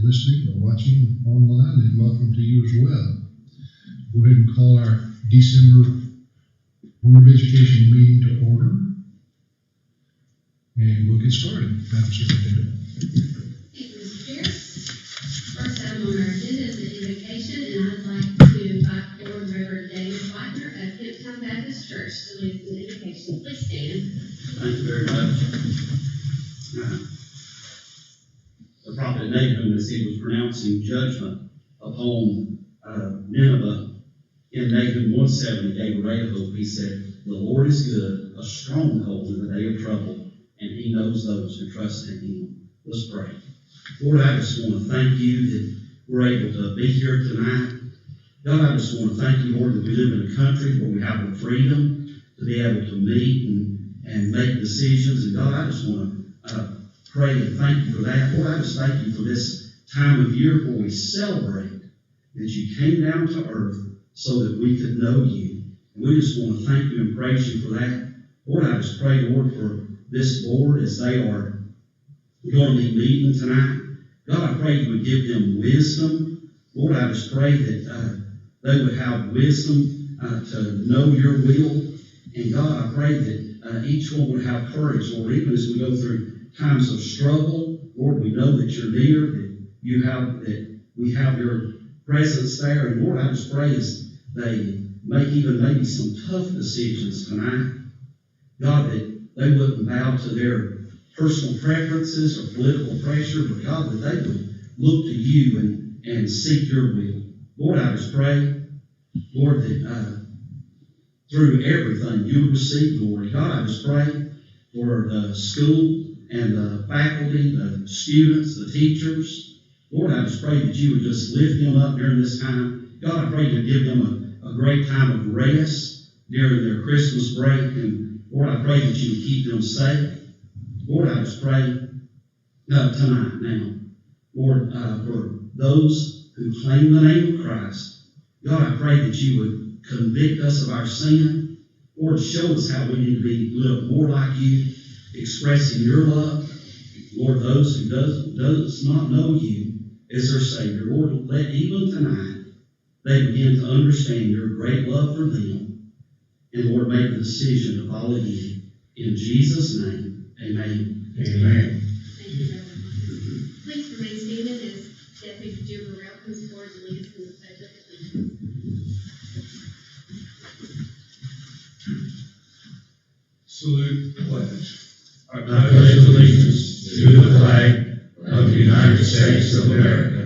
listening or watching online, then welcome to you as well. Go ahead and call our December Board of Education meeting to order, and we'll get started. Madam Superintendent. Thank you, Mr. Chair. First item on our agenda is the invocation, and I'd like to invite forward Reverend David Whitener of Hemptown Baptist Church to lead the invocation. Please stand. Thank you very much. The prophet Nahum, as he was pronouncing judgment upon Nineveh in Nahum 1:7, gave a ray of hope. He said, "The Lord is good, a stronghold in the day of trouble, and he knows those who trust in him." Let's pray. Lord, I just want to thank you that we're able to be here tonight. God, I just want to thank you, Lord, that we live in a country where we have the freedom to be able to meet and make decisions. And God, I just want to pray and thank you for that. Lord, I just thank you for this time of year where we celebrate that you came down to earth so that we could know you. And we just want to thank you and praise you for that. Lord, I just pray, Lord, for this board as they are going to be meeting tonight. God, I pray you would give them wisdom. Lord, I just pray that they would have wisdom to know your will. And God, I pray that each one would have courage, Lord, even as we go through times of struggle. Lord, we know that you're near, that we have your presence there. And Lord, I just pray as they make even maybe some tough decisions tonight, God, that they wouldn't bow to their personal preferences or political pressure, but God, that they would look to you and seek your will. Lord, I just pray, Lord, that through everything you would receive glory. God, I just pray for the school and the faculty, the students, the teachers. Lord, I just pray that you would just lift them up during this time. God, I pray you'd give them a great time of rest during their Christmas break. And Lord, I pray that you would keep them safe. Lord, I just pray tonight now, Lord, for those who claim the name of Christ. God, I pray that you would convict us of our sin. Lord, show us how we need to live more like you, expressing your love. Lord, those who does not know you as their Savior, Lord, let even tonight they begin to understand your great love for them. And Lord, make the decision to follow you. In Jesus' name. Amen. Amen. Thank you, Reverend. Please remain standing as Deputy Jim Burrell comes forward to lead us in the pledge of allegiance. Salute the pledge. I pledge allegiance to the flag of the United States of America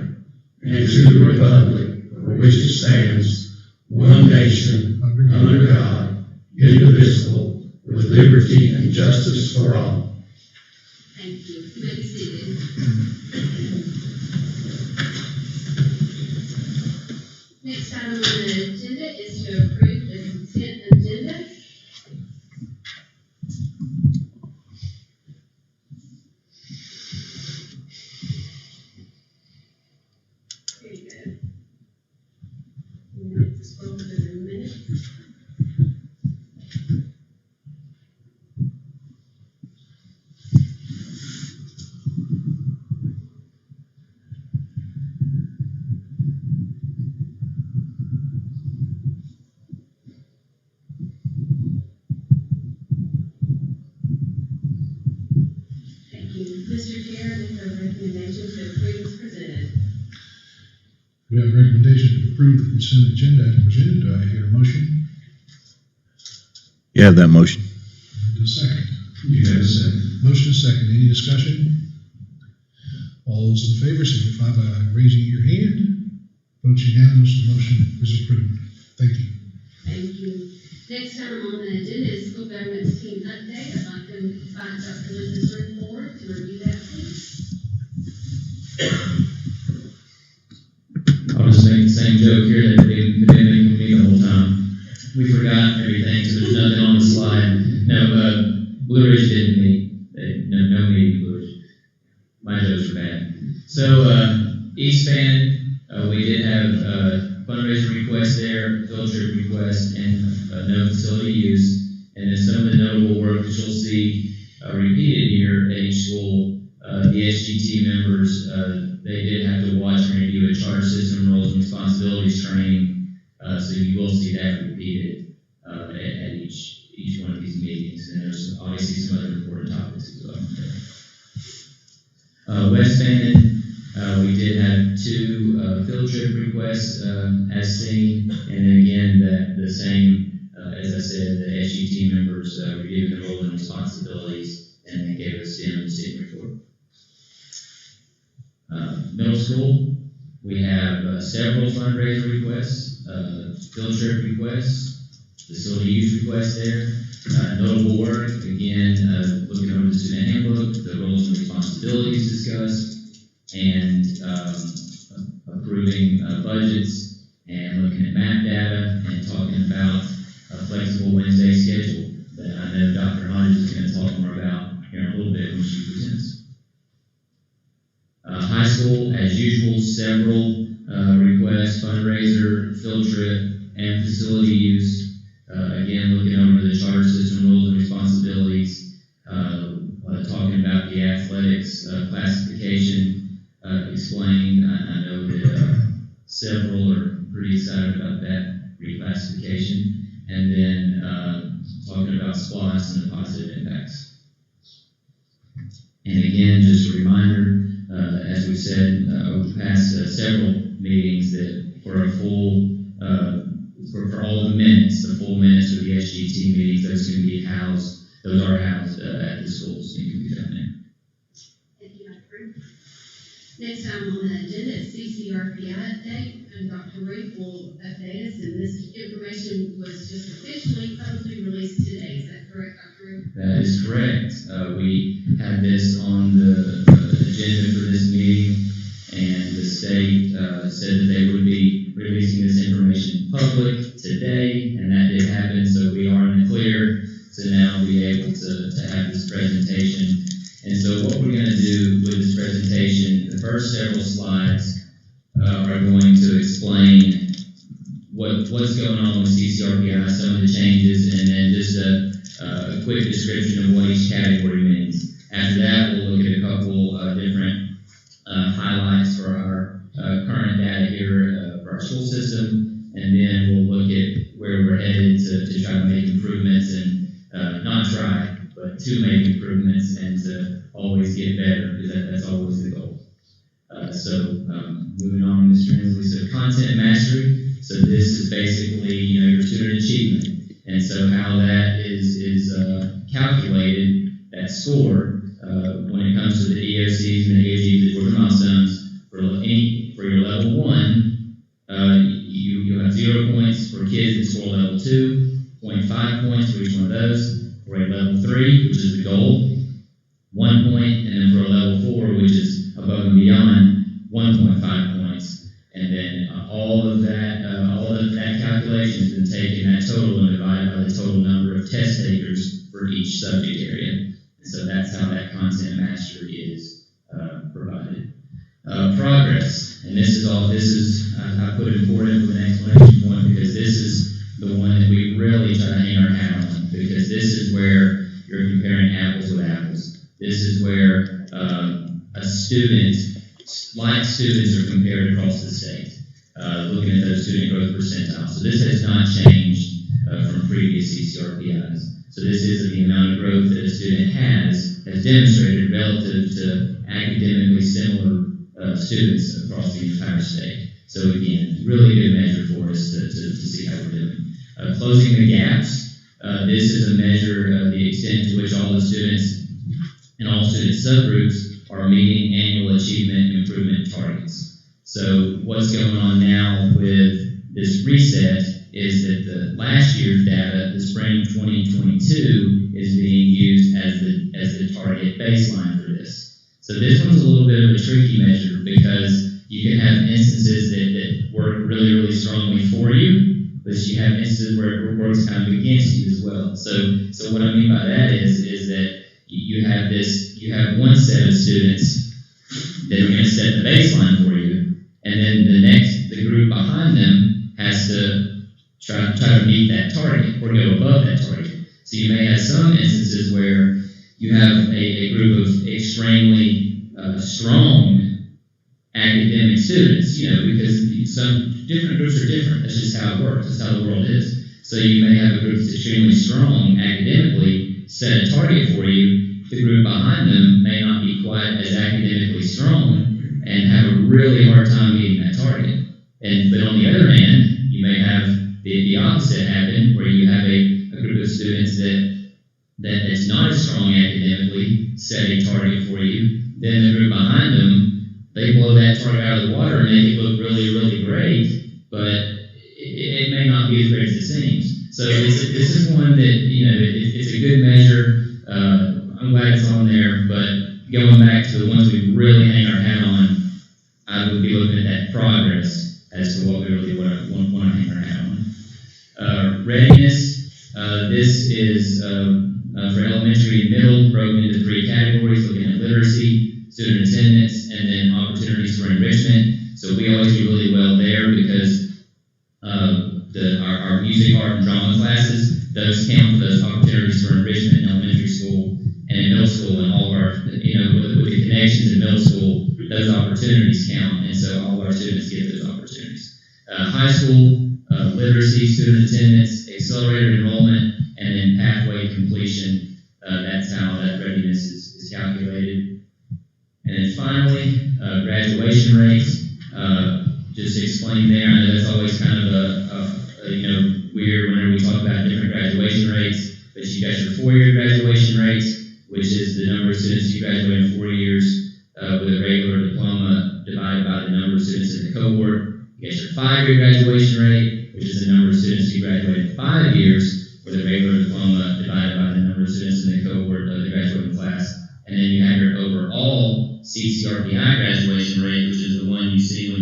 and to the republic for which it stands, one nation, under God, indivisible, with liberty and justice for all. Thank you. You may be seated. Next item on the agenda is to approve the consent agenda. Here you go. You have to scroll through in a minute. Mr. Chair, I make a recommendation to approve as presented. We have a recommendation to approve the consent agenda as presented. Do I hear a motion? You have that motion. A second. You have a second. Motion is second. Any discussion? All those in favor signify by raising your hand. Votes unanimous. The motion is approved. Thank you. Thank you. Next item on the agenda is school government's team update. I'd like to invite Dr. Linda Stern forward to review that, please. I'll just make the same joke here that they've been making me the whole time. We forgot everything, so there's nothing on the slide. No, Blue Ridge didn't meet. No meeting, Blue Ridge. My jokes are bad. So, East Fannin, we did have fundraising request there, field trip request, and no facility use. And then some of the notable work that you'll see repeated here at each school, the SGT members, they did have to charter system roles and responsibilities training. So you will see that repeated at each one of these meetings. And there's obviously some other important topics as well. West Fannin, we did have 2 field trip requests as seen, and then again the same. As I said, the SGT members reviewed the role and responsibilities, and then gave us the student report. Middle school, we have several fundraiser requests, field trip requests, facility use requests there. Notable work, again, looking over the student handbook, the roles and responsibilities discussed, and approving budgets, and looking at map data, and talking about a flexible Wednesday schedule that I know Dr. Hodges is going to talk more about here in a little bit when she presents. High school, as usual, several requests, fundraiser, field trip, and facility use. Again, looking over the charter system roles and responsibilities, talking about the athletics classification explained. I know that several are pretty excited about that reclassification. And then talking about SPLOST and the positive impacts. And again, just a reminder, as we said over the past several meetings, that for a full, for all the minutes, the full minutes of the SGT meetings, those can be housed, those are housed at the schools, so you can do that there. Thank you, Dr. Next item on the agenda is CCRPI update, and Dr. Ruth will update us, and this information was just officially publicly released today. Is that correct, Dr. Ruth? That is correct. We had this on the agenda for this meeting, and the state said that they would be releasing this information public today, and that did happen, so we are in the clear to now be able to have this presentation. And so what we're going to do with this presentation, the first several slides are going to explain what's going on with CCRPI, some of the changes, and then just a quick description of what each category means. After that, we'll look at a couple different highlights for our current data here for our school system, and then we'll look at where we're headed to try to make improvements, and not try, but to make improvements and to always get better, because that's always the goal. Moving on, Ms. Transley, so content mastery. So this is basically, your student achievement, and so how that is calculated, that score, when it comes to the EOCs and the EOGs, the order milestones, for your level 1, you have 0 points for kids that score level 2, 0.5 points for each one of those. For a level 3, which is the goal, 1 point, and then for a level 4, which is above and beyond, 1.5 points. And then all of that calculation has been taken, that total, and divided by the total number of test takers for each subject area. And so that's how that content mastery is provided. Progress, and I put it important with an exclamation point, because this is the one that we really try to hang our hat on, because this is where you're comparing apples with apples. This is where students are compared across the state, looking at those student growth percentiles. So this has not changed from previous CCRPIs. So this is the amount of growth that a student has demonstrated relative to academically similar students across the entire state. So again, really good measure for us to see how we're doing. Closing the gaps. This is a measure of the extent to which all the students and all student subgroups are meeting annual achievement improvement targets. So what's going on now with this reset is that the last year's data, the spring 2022, is being used as the target baseline for this. So this one's a little bit of a tricky measure, because you can have instances that work really, really strongly for you, but you have instances where it works kind of against you as well. So what I mean by that is that you have one set of students that are going to set the baseline for you, and then the group behind them has to try to meet that target or go above that target. So you may have some instances where you have a group of extremely strong academic students, because some different groups are different. That's just how it works. That's how the world is. So you may have a group that's extremely strong academically, set a target for you. The group behind them may not be quite as academically strong and have a really hard time meeting that target. But on the other hand, you may have the opposite happen, where you have a group of students that's not as strong academically, set a target for you. Then the group behind them, they blow that target out of the water and make it look really, really great, but it may not be as great as it seems. So this is one that, it's a good measure. I'm glad it's on there, but going back to the ones we really hang our hat on, I would be looking at that progress as to what we really want to hang our hat on. Readiness, this is for elementary and middle, broken into 3 categories, looking at literacy, student attendance, and then opportunities for enrichment. So we always do really well there because our music, art, and drama classes, those count for those opportunities for enrichment in elementary school and in middle school, and all of our, with the connections in middle school, those opportunities count, and so all of our students get those opportunities. High school, literacy, student attendance, accelerated enrollment, and then pathway completion. That's how that readiness is calculated. And then finally, graduation rates. Just to explain there, I know that's always kind of weird whenever we talk about different graduation rates, but you got your 4-year graduation rates, which is the number of students you graduate in 4 years with a regular diploma divided by the number of students in the cohort. You got your 5-year graduation rate, which is the number of students you graduate in 5 years with a regular diploma divided by the number of students in the cohort of the graduating class. And then you have your overall CCRPI graduation rate, which is the one you see when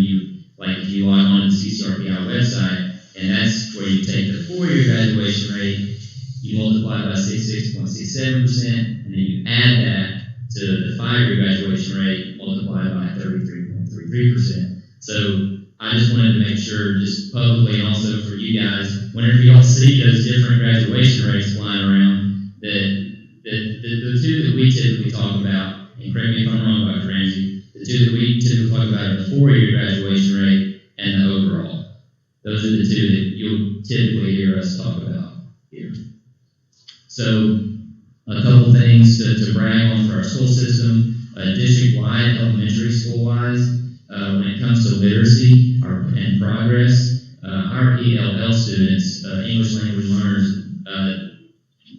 if you log on to the CCRPI website, and that's where you take the 4-year graduation rate, you multiply it by 66.67%, and then you add that to the 5-year graduation rate, multiplied by 33.33%. So I just wanted to make sure, just publicly and also for you guys, whenever y'all see those different graduation rates flying around, that the two that we typically talk about, and correct me if I'm wrong, Dr. Ramsey, the two that we typically talk about are the 4-year graduation rate and the overall. Those are the two that you'll typically hear us talk about here. So, a couple things to brag on for our school system. District-wide, elementary school-wise, when it comes to literacy and progress, our ELL students, English language learners,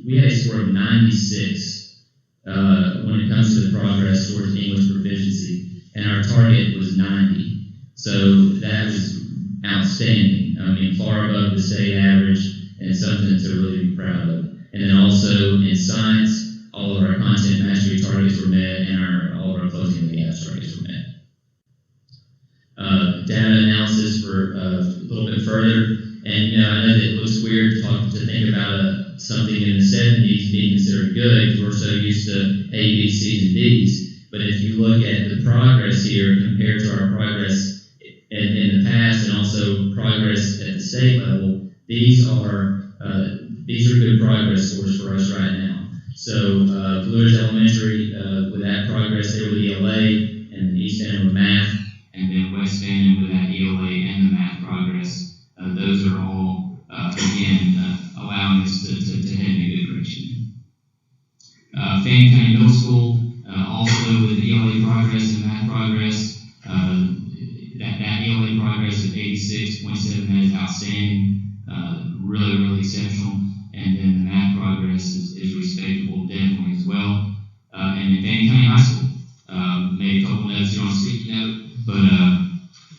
we had a score of 96 when it comes to the progress towards English proficiency, and our target was 90. So that was outstanding. I mean, far above the state average, and something to really be proud of. And then also in science, all of our content mastery targets were met, and all of our closing the gaps targets were met. Data analysis for a little bit further, and I know that it looks weird to think about something in the 70s being considered good because we're so used to A, B, C's, and D's. But if you look at the progress here compared to our progress in the past, and also progress at the state level, these are good progress scores for us right now. So Blue Ridge Elementary, with that progress, they were the ELA, and East End with math, and then West End with that ELA and the math progress. Those are all, again, allowing us to head in a good direction. Fannin County Middle School, also with ELA progress and math progress, that ELA progress of 86.7 is outstanding, really, really exceptional. And then the math progress is respectable, definitely as well. And then Fannin County High School, made a couple notes here on a sticky note, but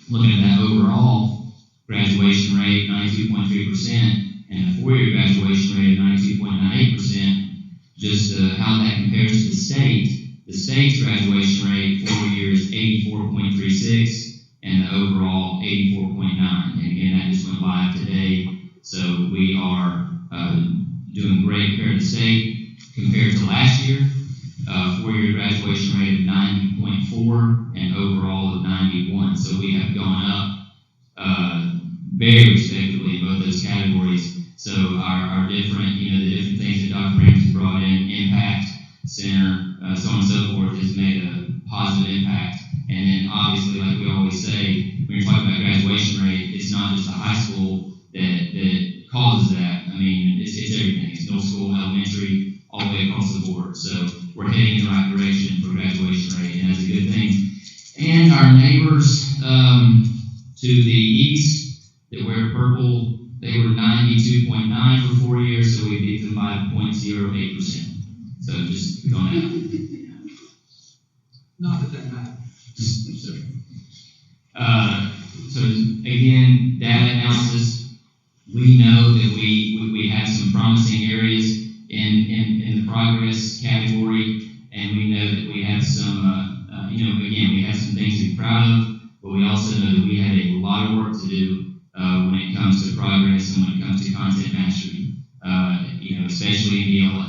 looking at that overall graduation rate, 92.3%, and a 4-year graduation rate of 92.98%, just how that compares to the state. The state's graduation rate, 4 years, 84.36, and the overall 84.9. And again, that just went live today, so we are doing great compared to the state. Compared to last year, 4-year graduation rate of 90.4 and overall of 91. So we have gone up very respectively in both those categories. So our different, the different things that Dr. Ramsey brought in, impact, center, so on and so forth, has made a positive impact. And then obviously like we always say, when you're talking about graduation rate, it's not just the high school that causes that. I mean, it's everything. It's middle school, elementary, all the way across the board. So we're heading in the right direction for graduation rate, and that's a good thing. And our neighbors to the east that wear purple, they were 92.9 for 4 years, so we beat them by 0.08%. So just going out. Not that that matters. So again, data analysis, we know that we have some promising areas in the progress category, and we know that we have some, again, we have some things to be proud of, but we also know that we have a lot of work to do when it comes to progress and when it comes to content mastery. Especially in ELA,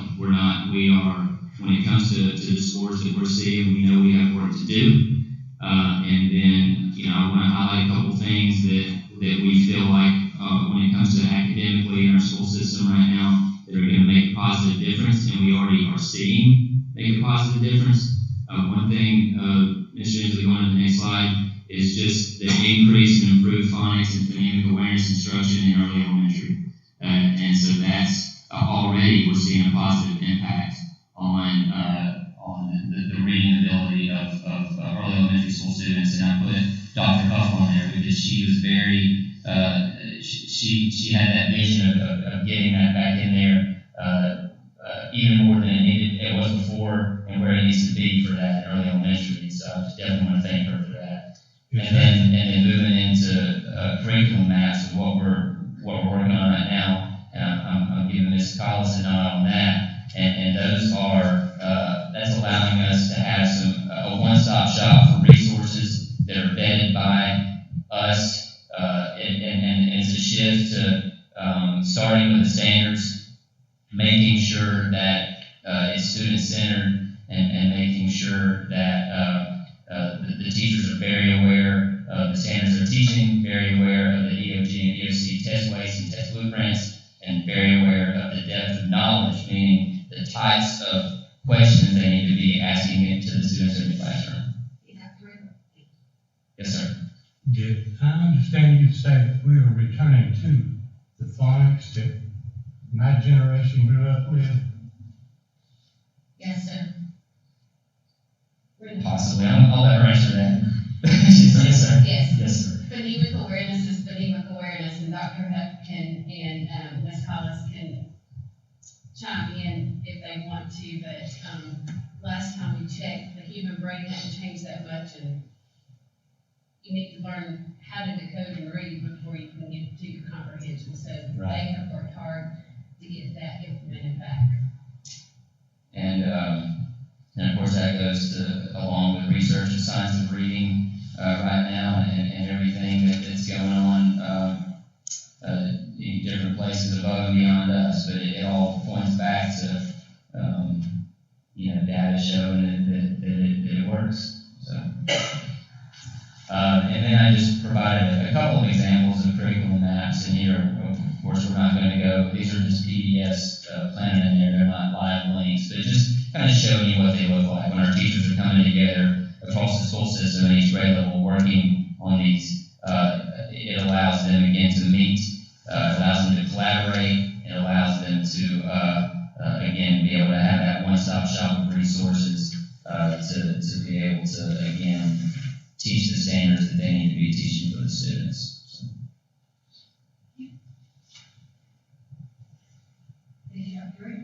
when it comes to the scores that we're seeing, we know we have work to do. And then, I want to highlight a couple things that we feel like when it comes to academically in our school system right now that are going to make a positive difference, and we already are seeing make a positive difference. One thing, Mr. Inslee, going to the next slide, is just the increase in improved phonics and phonemic awareness instruction in early elementary. And so that's already we're seeing a positive impact on the reading ability of early elementary school students. And I put Dr. Huff on there because she was very, she had that vision of getting that back in there even more than it was before and where it needs to be for that in early elementary. So I just definitely want to thank her for that. And then moving into curriculum maps of what we're working on right now. And I'm giving Ms. Collis a nod on that. And those are, that's allowing us to have a one-stop shop for resources that are vetted by us. And it's a shift to starting with the standards, making sure that it's student-centered, and making sure that the teachers are very aware of the standards they're teaching, very aware of the EOG and EOC test weights and test blueprints, and very aware of the depth of knowledge, meaning the types of questions they need to be asking it to the students in the classroom. Yes, sir. Did I understand you to say that we are returning to the phonics that my generation grew up with? Yes, sir. Possibly. I'll let her answer that. Yes, sir. Yes. Yes, sir. Phonemic awareness is phonemic awareness, and Dr. Huff and Ms. Collis can chime in if they want to, but last time we checked, the human brain hadn't changed that much, and you need to learn how to decode and read before you can get to your comprehension. So Right. they have worked hard to get that implemented back. And of course that goes along with research and science of reading right now, and everything that's going on in different places above and beyond us. But it all points back to data showing that it works. So. And then I just provided a couple of examples of curriculum maps, and here, of course, we're not going to go, these are just PDFs planted in there, they're not live links, but just kind of showing you what they look like when our teachers are coming together across the school system at each grade level working on these. It allows them, again, to meet, allows them to collaborate, it allows them to, again, be able to have that one-stop shop of resources to be able to, again, teach the standards that they need to be teaching for the students. So. Thank you, Dr. Rick.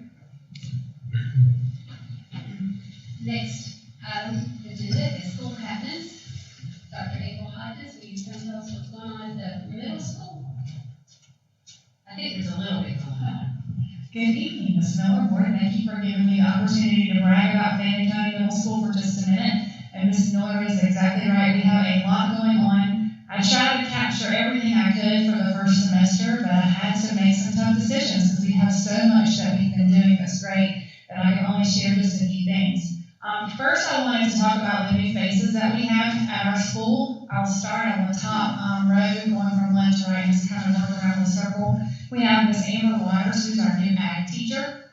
Next item agenda is school happenings. Dr. April Hodges, will you come tell us what's going on at the middle school? I think there's a little bit going on. Good evening, Ms. Miller, Board. Thank you for giving me the opportunity to brag about Fannin County Middle School for just a minute. And Ms. Miller is exactly right. We have a lot going on. I tried to capture everything I could for the first semester, but I had to make some tough decisions because we have so much that we've been doing that's great that I can only share just a few things. First, I wanted to talk about the new faces that we have at our school. I'll start on the top row, going from left to right, just kind of work around the circle. We have Ms. Amber Waters, who's our new ag teacher.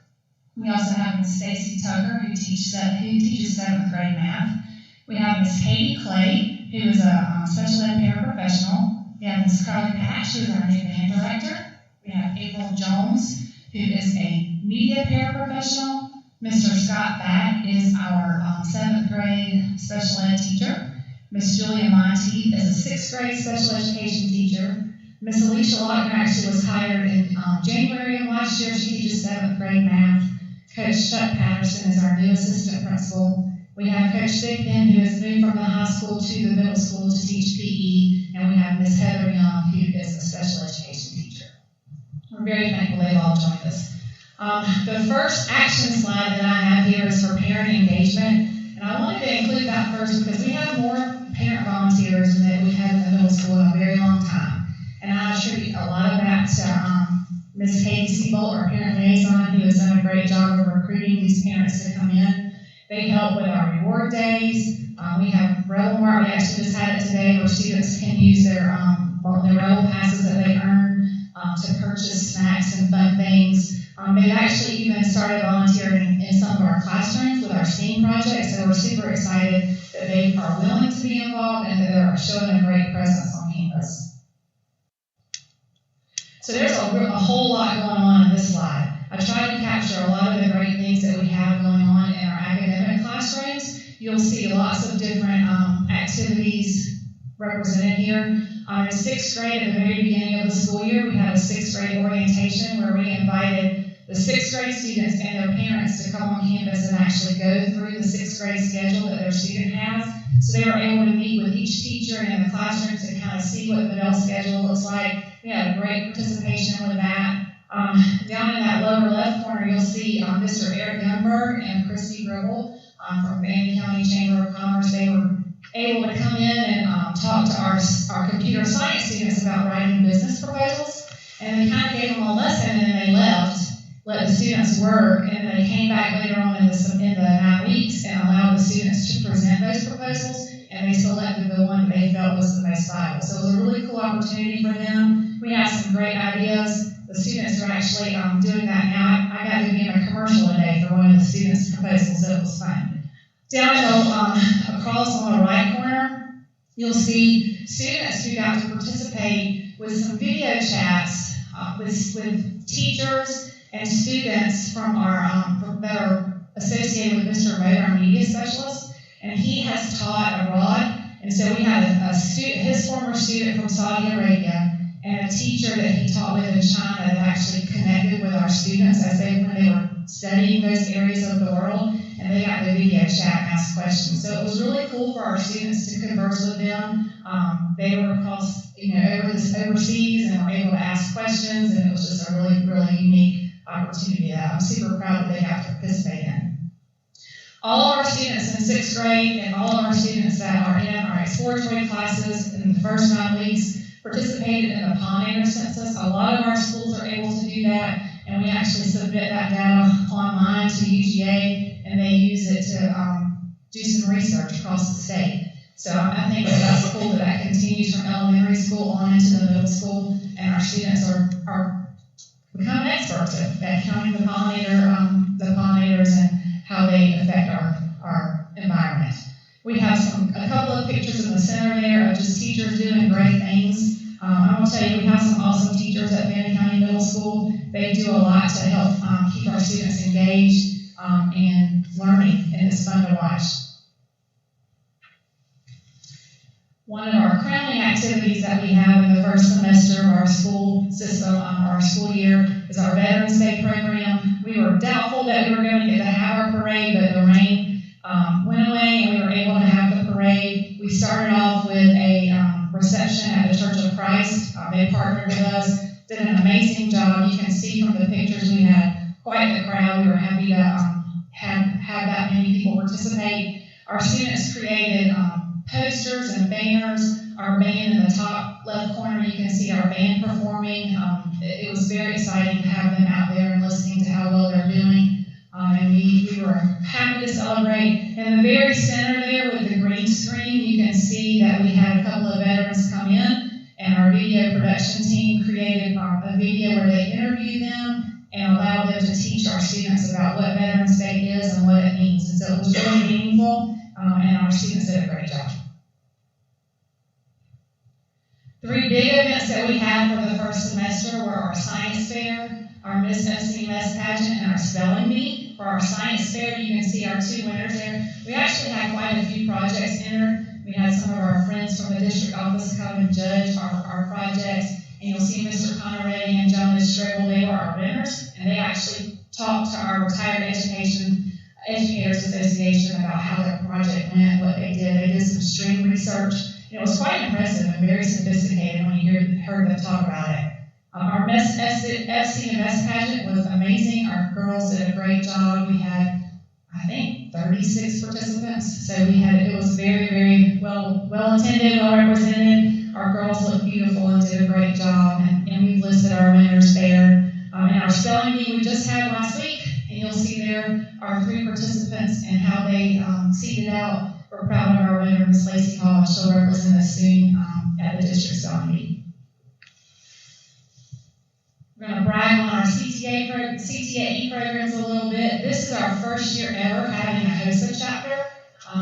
We also have Ms. Stacy Tucker, who teaches 7th grade math. We have Ms. Katie Clay, who is a special ed paraprofessional. We have Ms. Carly Patch, who is our new band director. We have April Jones, who is a media paraprofessional. Mr. Scott Batt is our 7th grade special ed teacher. Miss Julia Monteith is a 6th grade special education teacher. Miss Alicia Lochner actually was hired in January of last year. She teaches 7th grade math. Coach Chuck Patterson is our new assistant principal. We have Coach Vic Penn, who has moved from the high school to the middle school to teach PE. And we have Miss Heather Young, who is a special education teacher. We're very thankful they've all joined us. The first action slide that I have here is for parent engagement. And I wanted to include that first because we have more parent volunteers than we've had in the middle school in a very long time. And I attribute a lot of that to Ms. Katie Siebold, our parent liaison, who has done a great job of recruiting these parents to come in. They help with our reward days. We have Rebel Mart. We actually just had it today where students can use their Rebel passes that they earn to purchase snacks and fun things. They've actually even started volunteering in some of our classrooms with our STEAM projects, so we're super excited that they are willing to be involved and that they're showing a great presence on campus. So there's a whole lot going on in this slide. I tried to capture a lot of the great things that we have going on in our academic classrooms. You'll see lots of different activities represented here. In 6th grade, at the very beginning of the school year, we had a 6th grade orientation where we invited the 6th grade students and their parents to come on campus and actually go through the 6th grade schedule that their student has. So they were able to meet with each teacher in the classroom to kind of see what the Bell schedule looks like. We had a great participation with that. Down in that lower left corner, you'll see Mr. Eric Youngberg and Christy Gribble from Fannin County Chamber of Commerce. They were able to come in and talk to our computer science students about writing business proposals. And they kind of gave them a lesson and then they left, let the students work, and they came back later on in the 9 weeks and allowed the students to present those proposals, and they selected the one that they felt was the most viable. So it was a really cool opportunity for them. We have some great ideas. The students are actually doing that now. I got to be in a commercial today for one of the students' proposals, so it was fun. Down across on the right corner, you'll see students who got to participate with some video chats with teachers and students from our that are associated with Mr. Moe, our media specialist, and he has taught abroad. And so we had his former student from Saudi Arabia and a teacher that he taught with in China that actually connected with our students when they were studying those areas of the world, and they got to video chat and ask questions. So it was really cool for our students to converse with them. They were across, overseas and were able to ask questions, and it was just a really, really unique opportunity that I'm super proud that they got to participate in. All of our students in 6th grade and all of our students that are in our exploratory classes in the first 9 weeks participated in the pollinator census. A lot of our schools are able to do that, and we actually submit that data online to UGA, and they use it to do some research across the state. So I think that's cool that continues from elementary school on into the middle school, and our students are becoming experts at counting the pollinators and how they affect our environment. We have a couple of pictures in the center there of just teachers doing great things. I will tell you, we have some awesome teachers at Fannin County Middle School. They do a lot to help keep our students engaged and learning, and it's fun to watch. One of our crowning activities that we have in the first semester of our school system, our school year, is our Veterans Day program. We were doubtful that we were going to get to have our parade, but the rain went away and we were able to have the parade. We started off with a reception at the Church of Christ. They partnered with us, did an amazing job. You can see from the pictures we had quite the crowd. We were happy to have that many people participate. Our students created posters and banners. Our band in the top left corner, you can see our band performing. It was very exciting to have them out there and listening to how well they're doing. And we were happy to celebrate. In the very center there with the green screen, you can see that we had a couple of veterans come in, and our video production team created a video where they interviewed them and allowed them to teach our students about what Veterans Day is and what it means. And so it was really meaningful, and our students did a great job. Three big events that we had for the first semester were our science fair, our Miss FC Miss pageant, and our spelling bee. For our science fair, you can see our two winners there. We actually had quite a few projects entered. We had some of our friends from the district office come and judge our projects, and you'll see Mr. Connor Reddy and Jonas Strobel, they were our winners, and they actually talked to our Retired Educators Association about how their project went, what they did. They did some string research. It was quite impressive and very sophisticated when you heard them talk about it. Our Miss FC and Miss pageant was amazing. Our girls did a great job. We had, I think, 36 participants. So it was very, very well attended, well represented. Our girls looked beautiful and did a great job. And we've listed our winners there. And our spelling bee we just had last week, and you'll see there our 3 participants and how they seeded out. We're proud of our winner, Miss Lacey Hall, and she'll represent us soon at the district spelling bee. We're going to brag on our CTAE programs a little bit. This is our first year ever having a HOSA chapter.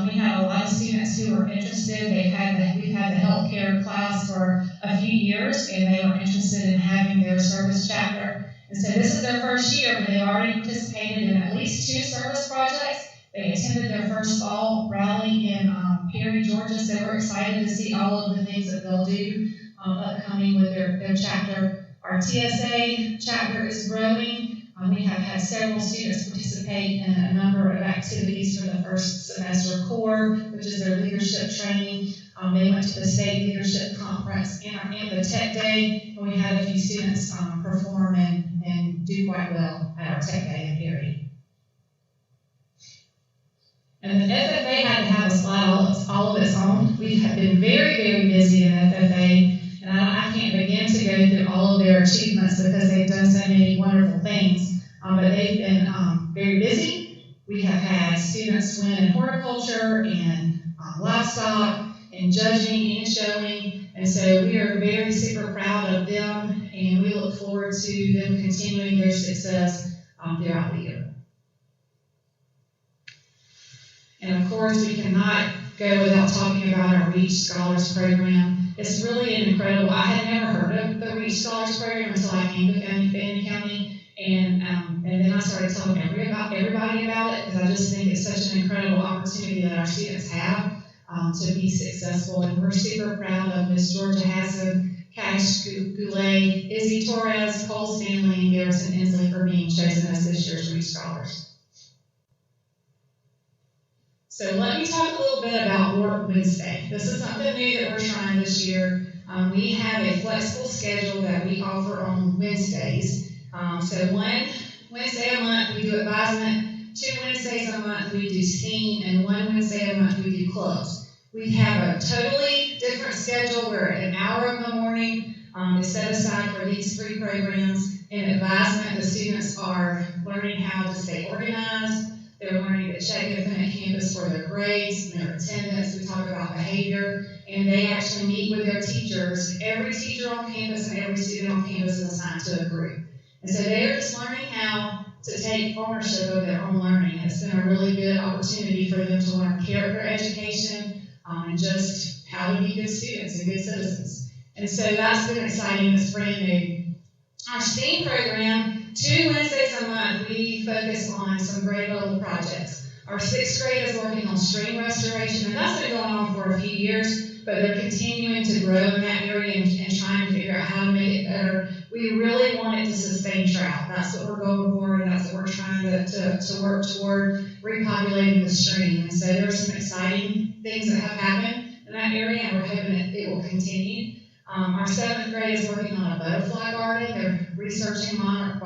We had a lot of students who were interested. We've had the healthcare class for a few years, and they were interested in having their service chapter. And so this is their first year, but they've already participated in at least 2 service projects. They attended their first fall rally in Perry, Georgia, so we're excited to see all of the things that they'll do upcoming with their chapter. Our TSA chapter is growing. We have had several students participate in a number of activities for the first semester core, which is their leadership training. They went to the state leadership conference and the tech day, and we had a few students perform and do quite well at our tech day in Perry. And the FFA had to have a slide all of its own. We have been very, very busy in FFA, and I can't begin to go through all of their achievements because they've done so many wonderful things. But they've been very busy. We have had students win in horticulture and livestock and judging and showing, and so we are very super proud of them, and we look forward to them continuing their success throughout the year. And of course, we cannot go without talking about our REACH Scholars Program. It's really incredible. I had never heard of the REACH Scholars Program until I came to Fannin County, and then I started telling everybody about it because I just think it's such an incredible opportunity that our students have to be successful. And we're super proud of Miss Georgia Hassan, Cash Goulet, Izzy Torres, Cole Stanley, and Garrison Inslee for being chosen as this year's REACH Scholars. So let me talk a little bit about Work Wednesday. This is something new that we're trying this year. We have a flexible schedule that we offer on Wednesdays. So 1 Wednesday a month we do advisement, 2 Wednesdays a month we do STEAM, and 1 Wednesday a month we do clubs. We have a totally different schedule where an hour in the morning is set aside for these 3 programs. In advisement, the students are learning how to stay organized. They're learning to check Infinite Campus for their grades and their attendance. We talk about behavior, and they actually meet with their teachers. Every teacher on campus and every student on campus is assigned to a group. And so they're just learning how to take ownership of their own learning. It's been a really good opportunity for them to learn character education and just how to be good students and good citizens. And so that's been exciting. It's brand new. Our STEAM program, 2 Wednesdays a month, we focus on some grade level projects. Our 6th grade is working on stream restoration, and that's been going on for a few years, but they're continuing to grow in that area and trying to figure out how to make it better. We really want it to sustain trout. That's what we're going for, and that's what we're trying to work toward, repopulating the stream. And so there's some exciting things that have happened in that area, and we're hoping it will continue. Our 7th grade is working on a butterfly garden. They're researching monarch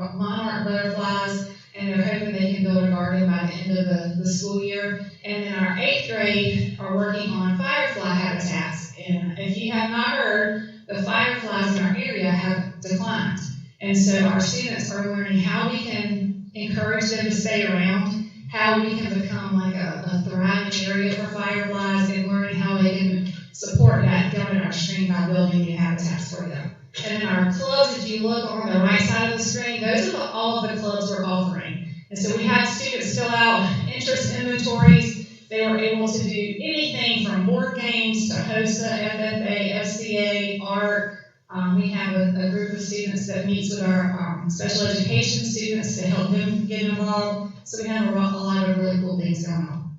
butterflies, and they're hoping they can build a garden by the end of the school year. And then our 8th grade are working on firefly habitats. And if you have not heard, the fireflies in our area have declined. And so our students are learning how we can encourage them to stay around, how we can become like a thriving area for fireflies, and learning how they can support that down in our stream by building new habitats for them. And then our clubs, if you look on the right side of the screen, those are all of the clubs we're offering. And so we have students fill out interest inventories, They were able to do anything from board games to HOSA, FFA, FCA, art. We have a group of students that meets with our special education students to help them get involved. So we have a lot of really cool things going on.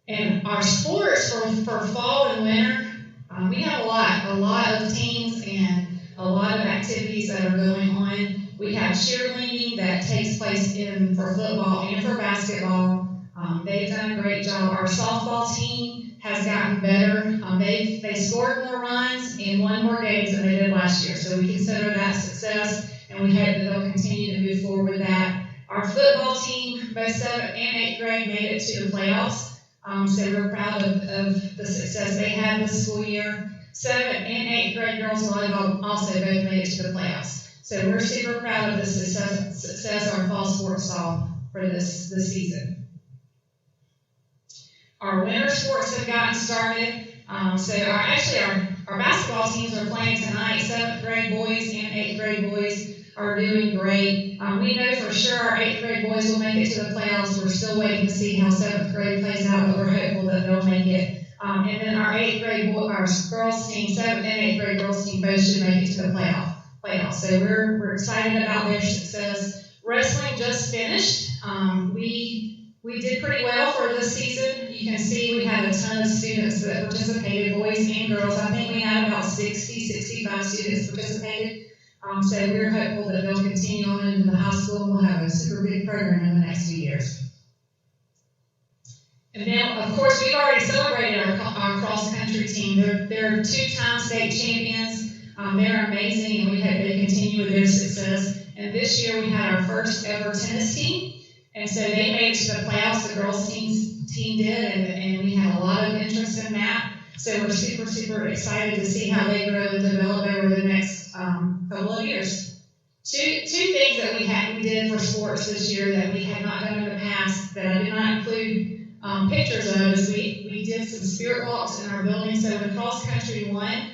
And our sports for fall and winter, we have a lot of teams and a lot of activities that are going on. We have cheerleading that takes place for football and for basketball. They've done a great job. Our softball team has gotten better. They scored more runs and won more games than they did last year. So we consider that success, and we hope that they'll continue to move forward with that. Our football team, both 7th and 8th grade, made it to the playoffs. So we're proud of the success they had this school year. 7th and 8th grade girls volleyball also both made it to the playoffs. So we're super proud of the success our fall sports saw for this season. Our winter sports have gotten started. Our basketball teams are playing tonight. 7th grade boys and 8th grade boys are doing great. We know for sure our 8th grade boys will make it to the playoffs. We're still waiting to see how 7th grade plays out, but we're hopeful that they'll make it. And then our 8th grade our girls team, 7th and 8th grade girls team, both should make it to the playoffs. So we're excited about their success. Wrestling just finished. We did pretty well for this season. You can see we had a ton of students that participated, boys and girls. I think we had about 65 students participated. So we're hopeful that they'll continue on into the high school and we'll have a super big program in the next few years. And now, of course, we've already celebrated our cross-country team. They're 2-time state champions. They're amazing, and we hope they continue with their success. And this year we had our first ever tennis team, and so they made it to the playoffs. The girls team did, and we had a lot of interest in that. So we're super excited to see how they grow and develop over the next couple of years. Two things that we did for sports this year that we had not done in the past that I did not include pictures of is we did some spirit walks in our building. So when cross country won,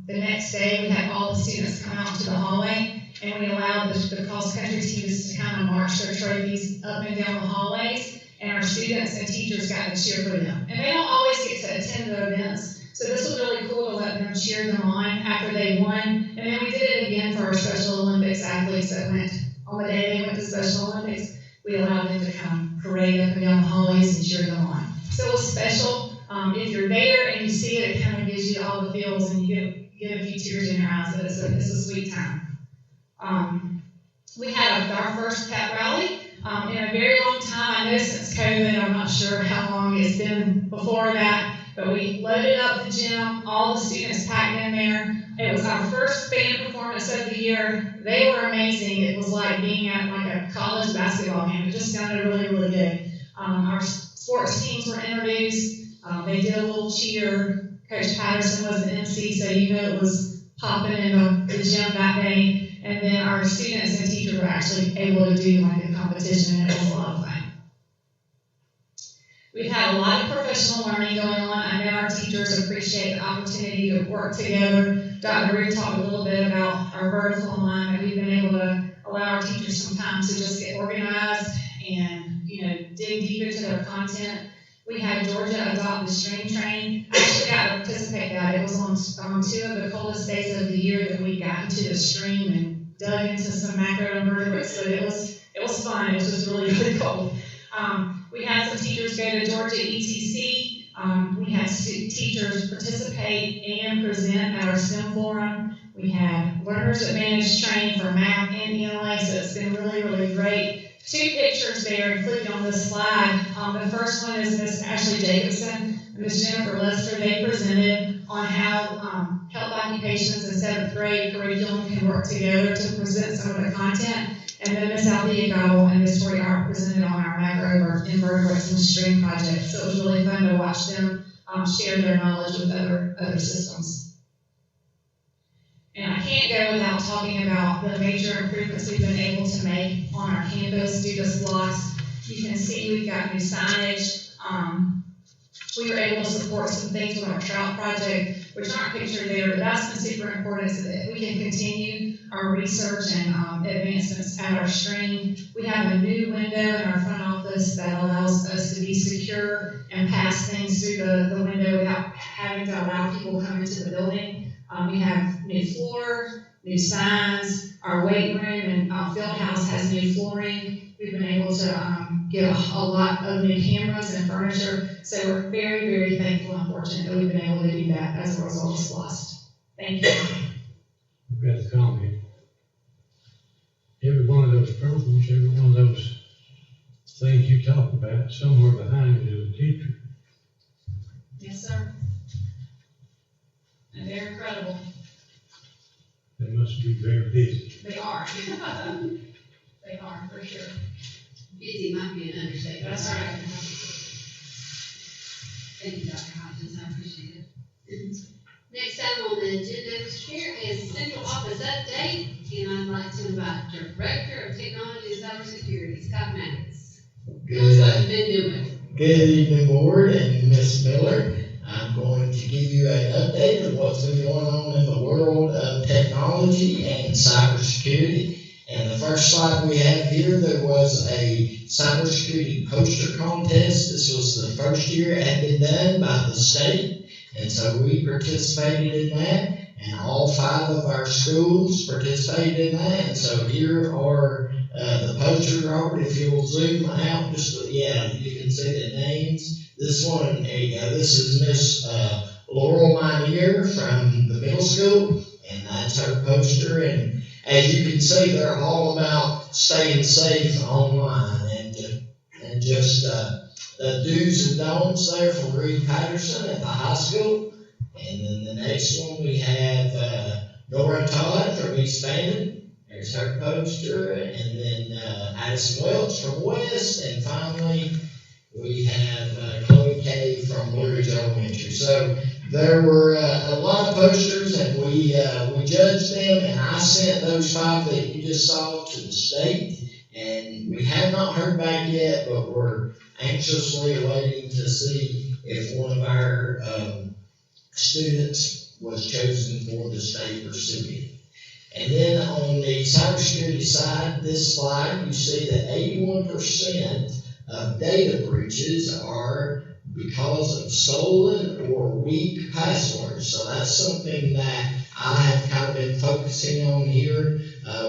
the next day we had all the students come out to the hallway, and we allowed the cross country teams to kind of march their trophies up and down the hallways, and our students and teachers got to cheer for them. And they don't always get to attend the events, so this was really cool to let them cheer them on after they won. And then we did it again for our Special Olympics athletes that went on the day they went to Special Olympics. We allowed them to kind of parade up and down the hallways and cheer them on. So it was special. If you're there and you see it, it kind of gives you all the feels, and you get a few tears in your eyes, but it's a sweet time. We had our first pep rally in a very long time. I know since COVID, I'm not sure how long it's been before that, but we loaded up the gym, all the students packed in there. It was our first band performance of the year. They were amazing. It was like being at like a college basketball game. It just sounded really good. Our sports teams were introduced. They did a little cheer. Coach Patterson was the MC, so you know it was popping in the gym that day. And then our students and teachers were actually able to do like a competition, and it was a lot of fun. We've had a lot of professional learning going on. I know our teachers appreciate the opportunity to work together. Dr. Reed talked a little bit about our vertical alignment. We've been able to allow our teachers some time to just get organized and dig deep into their content. We had Georgia adopt the stream train. I actually got to participate in that. It was on 2 of the coldest days of the year that we got into the stream and dug into some macroinvertebrates. So it was fun. It was just really cold. We had some teachers go to Georgia ETC. We had teachers participate and present at our STEM forum. We had Learners Advantage training for math and ELA, so it's been really great. 2 pictures there included on this slide. The first one is Miss Ashley Jacobson and Miss Jennifer Lester. They presented on how health occupations in 7th grade curriculum can work together to present some of the content. And then Miss Althea Gobble and Miss Tori Art presented on our macroinvertebrates and stream project. So it was really fun to watch them share their knowledge with other systems. And I can't go without talking about the major improvements we've been able to make on our campus due to SLOSS. You can see we've got new signage. We were able to support some things with our trout project, which aren't pictured there, but that's been super important so that we can continue our research and advancements at our stream. We have a new window in our front office that allows us to be secure and pass things through the window without having to allow people to come into the building. We have new floor, new signs. Our weight room and field house has new flooring. We've been able to get a lot of new cameras and furniture. So we're very, very thankful and fortunate that we've been able to do that as a result of SPLOST. Thank you. I've got a comment. Every one of those programs, every one of those things you talk about, somewhere behind it is a teacher. Yes, sir. And they're incredible. They must be very busy. They are. They are, for sure. Busy might be an understatement. That's right. Thank you, Dr. Hodges, I appreciate it. Next item on the agenda, Mr. Chair, is central office update, and I'd like to invite Director of Technology and Cybersecurity, Scott Maddox. Tell us what you've been doing. Good evening, Board and Ms. Miller. I'm going to give you an update of what's been going on in the world of technology and cybersecurity. And the first slide we have here, there was a cybersecurity poster contest. This was the first year it had been done by the state, and so we participated in that, and all 5 of our schools participated in that. And so here are the posters, Robert, if you'll zoom out, you can see the names. This one, this is Miss Laurel Minear from the middle school, and that's her poster. And as you can see, they're all about staying safe online and just the do's and don'ts there from Reed Patterson at the high school. And then the next one we have Nora Todd from East Fannin. There's her poster. And then Addison Welch from West. And finally, we have Chloe Kay from Blue Ridge Elementary. So there were a lot of posters, and we judged them, and I sent those 5 that you just saw to the state, and we have not heard back yet, but we're anxiously waiting to see if one of our students was chosen for the state recipient. And then on the cybersecurity side, this slide, you see that 81% of data breaches are because of stolen or weak passwords. So that's something that I have kind of been focusing on here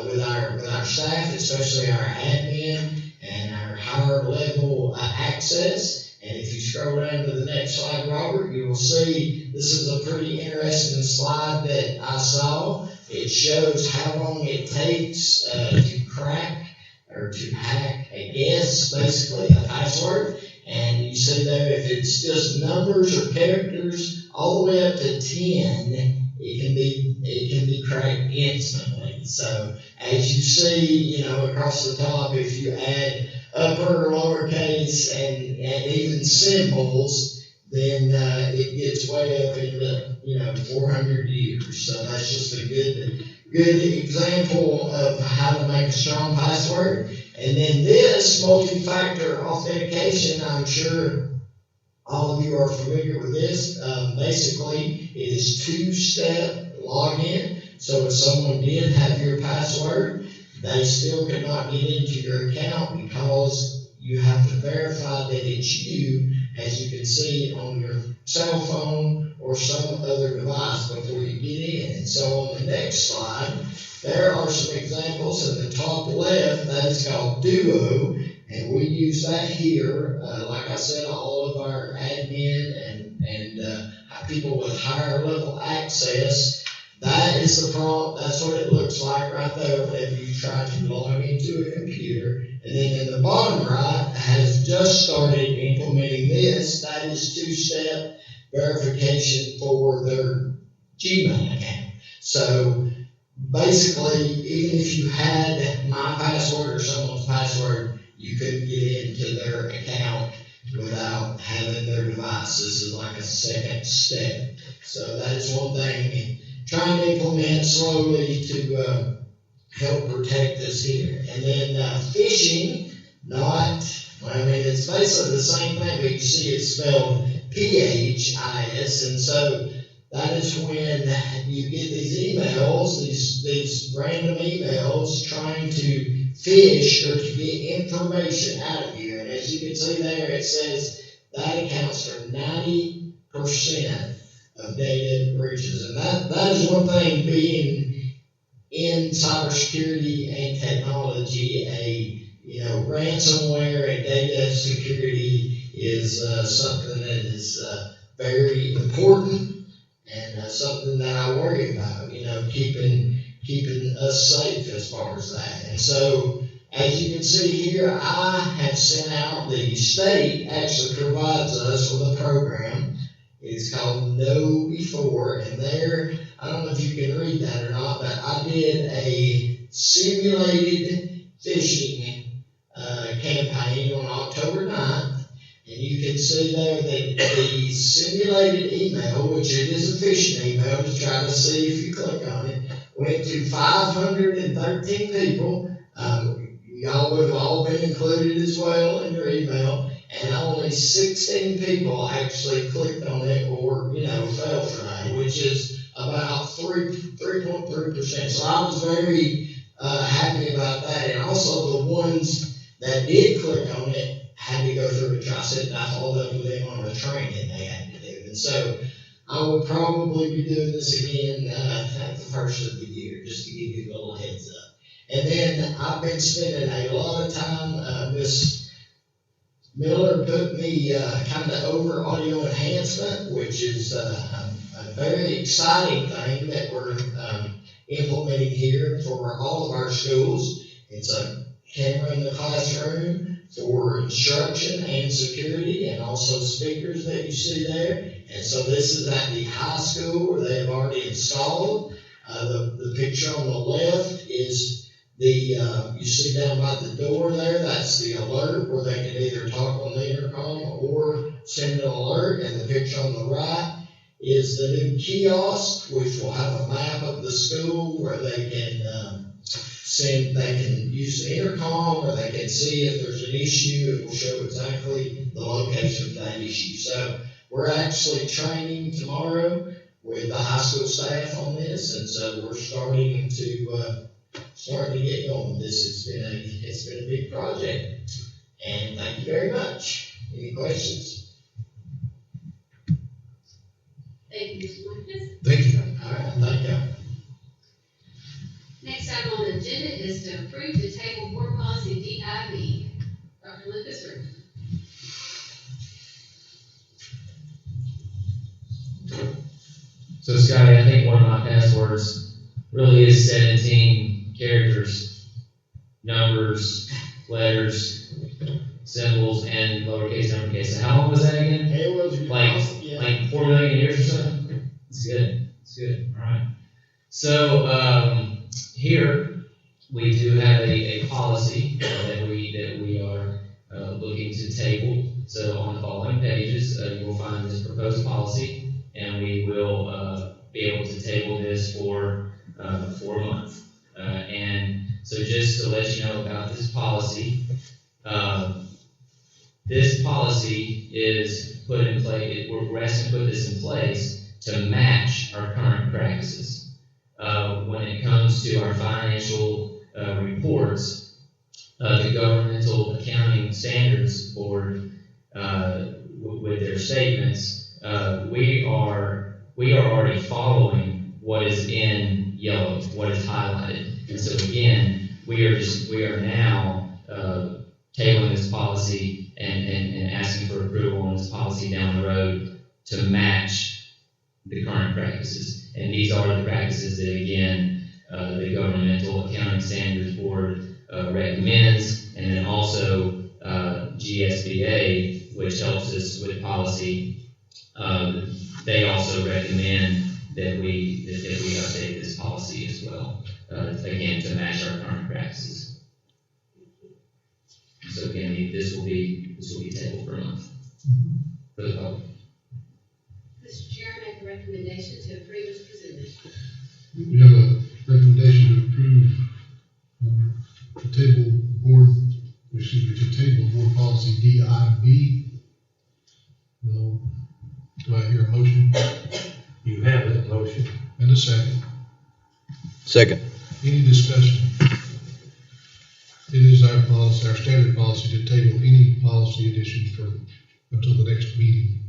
with our staff, especially our admin and our higher level access. And if you scroll down to the next slide, Robert, you will see this is a pretty interesting slide that I saw. It shows how long it takes to crack or to hack a guess, basically a password. And you see there, if it's just numbers or characters, all the way up to 10, it can be cracked instantly. So as you see, across the top, if you add upper or lowercase and even symbols, then it gets way up into 400 years. So that's just a good example of how to make a strong password. And then this multi-factor authentication, I'm sure all of you are familiar with this. Basically, it is 2-step login. So if someone did have your password, they still could not get into your account because you have to verify that it's you, as you can see on your cell phone or some other device before you get in. And so on the next slide, there are some examples in the top left. That is called Duo, and we use that here. Like I said, all of our admin and people with higher level access, that is the prompt. That's what it looks like right there whenever you try to log into a computer. And then in the bottom right has just started implementing this. That is 2-step verification for their Gmail account. So basically, even if you had my password or someone's password, you couldn't get into their account without having their device. This is like a second step. So that's one thing, trying to implement slowly to help protect us here. And then phishing, it's basically the same thing, but you see it's spelled PHIS, and so that is when you get these emails, these random emails trying to fish or to get information out of you. And as you can see there, it says that accounts for 90% of data breaches. And that is one thing, being in cybersecurity and technology, ransomware and data security is something that is very important and something that I worry about, keeping us safe as far as that. And so, as you can see here, I have sent out, the state actually provides us with a program. It's called Know Before, and there, I don't know if you can read that or not, but I did a simulated phishing campaign on October 9th, and you can see there that the simulated email, which it is a phishing email to try to see if you click on it, went to 513 people. Y'all would have all been included as well in your email, and only 16 people actually clicked on it or, fell for that, which is about 3.3%. So I was very happy about that. And also the ones that did click on it had to go through a tri-set. I followed up with them on a training they had to do. And so I will probably be doing this again at the first of the year, just to give you a little heads up. And then I've been spending a lot of time, Miss Miller put me kind of over audio enhancement, which is a very exciting thing that we're implementing here for all of our schools. It's a camera in the classroom for instruction and security, and also speakers that you see there. And so this is at the high school where they have already installed. The picture on the left is you see down by the door there, that's the alert where they can either talk on the intercom or send an alert. And the picture on the right is the new kiosk, which will have a map of the school where they can use the intercom, or they can see if there's an issue. It will show exactly the location of that issue. So we're actually training tomorrow with the high school staff on this, and so we're starting to get going. It's been a big project, and thank you very much. Any questions? Thank you, Mr. Marcus. Thank you. All right, thank you. Next item on the agenda is to approve the table board policy DIB. Dr. Lucas, or So Scotty, I think one of my passwords really is 17 characters, numbers, letters, symbols, and lowercase, uppercase. So how long was that again? It was Like 4 million years or something? It's good. It's good. All right. So here we do have a policy that we are looking to table. So on the following pages, you will find this proposed policy, and we will be able to table this for a month. And so just to let you know about this policy is put in place. We're asking to put this in place to match our current practices. When it comes to our financial reports, the Governmental Accounting Standards Board, with their statements, we are already following what is in yellow, what is highlighted. And so again, we are now tabling this policy and asking for approval on this policy down the road to match the current practices. And these are the practices that, again, the Governmental Accounting Standards Board recommends, and then also GSBA, which helps us with policy, they also recommend that we update this policy as well, again, to match our current practices. So again, this will be tabled for a month for the public. Mr. Chair, I make a recommendation to approve as presented. We have a recommendation to approve to table board policy DIB. Do I hear a motion? You have second. Second. Any discussion? It is our policy, our standard policy to table any policy additions until the next meeting.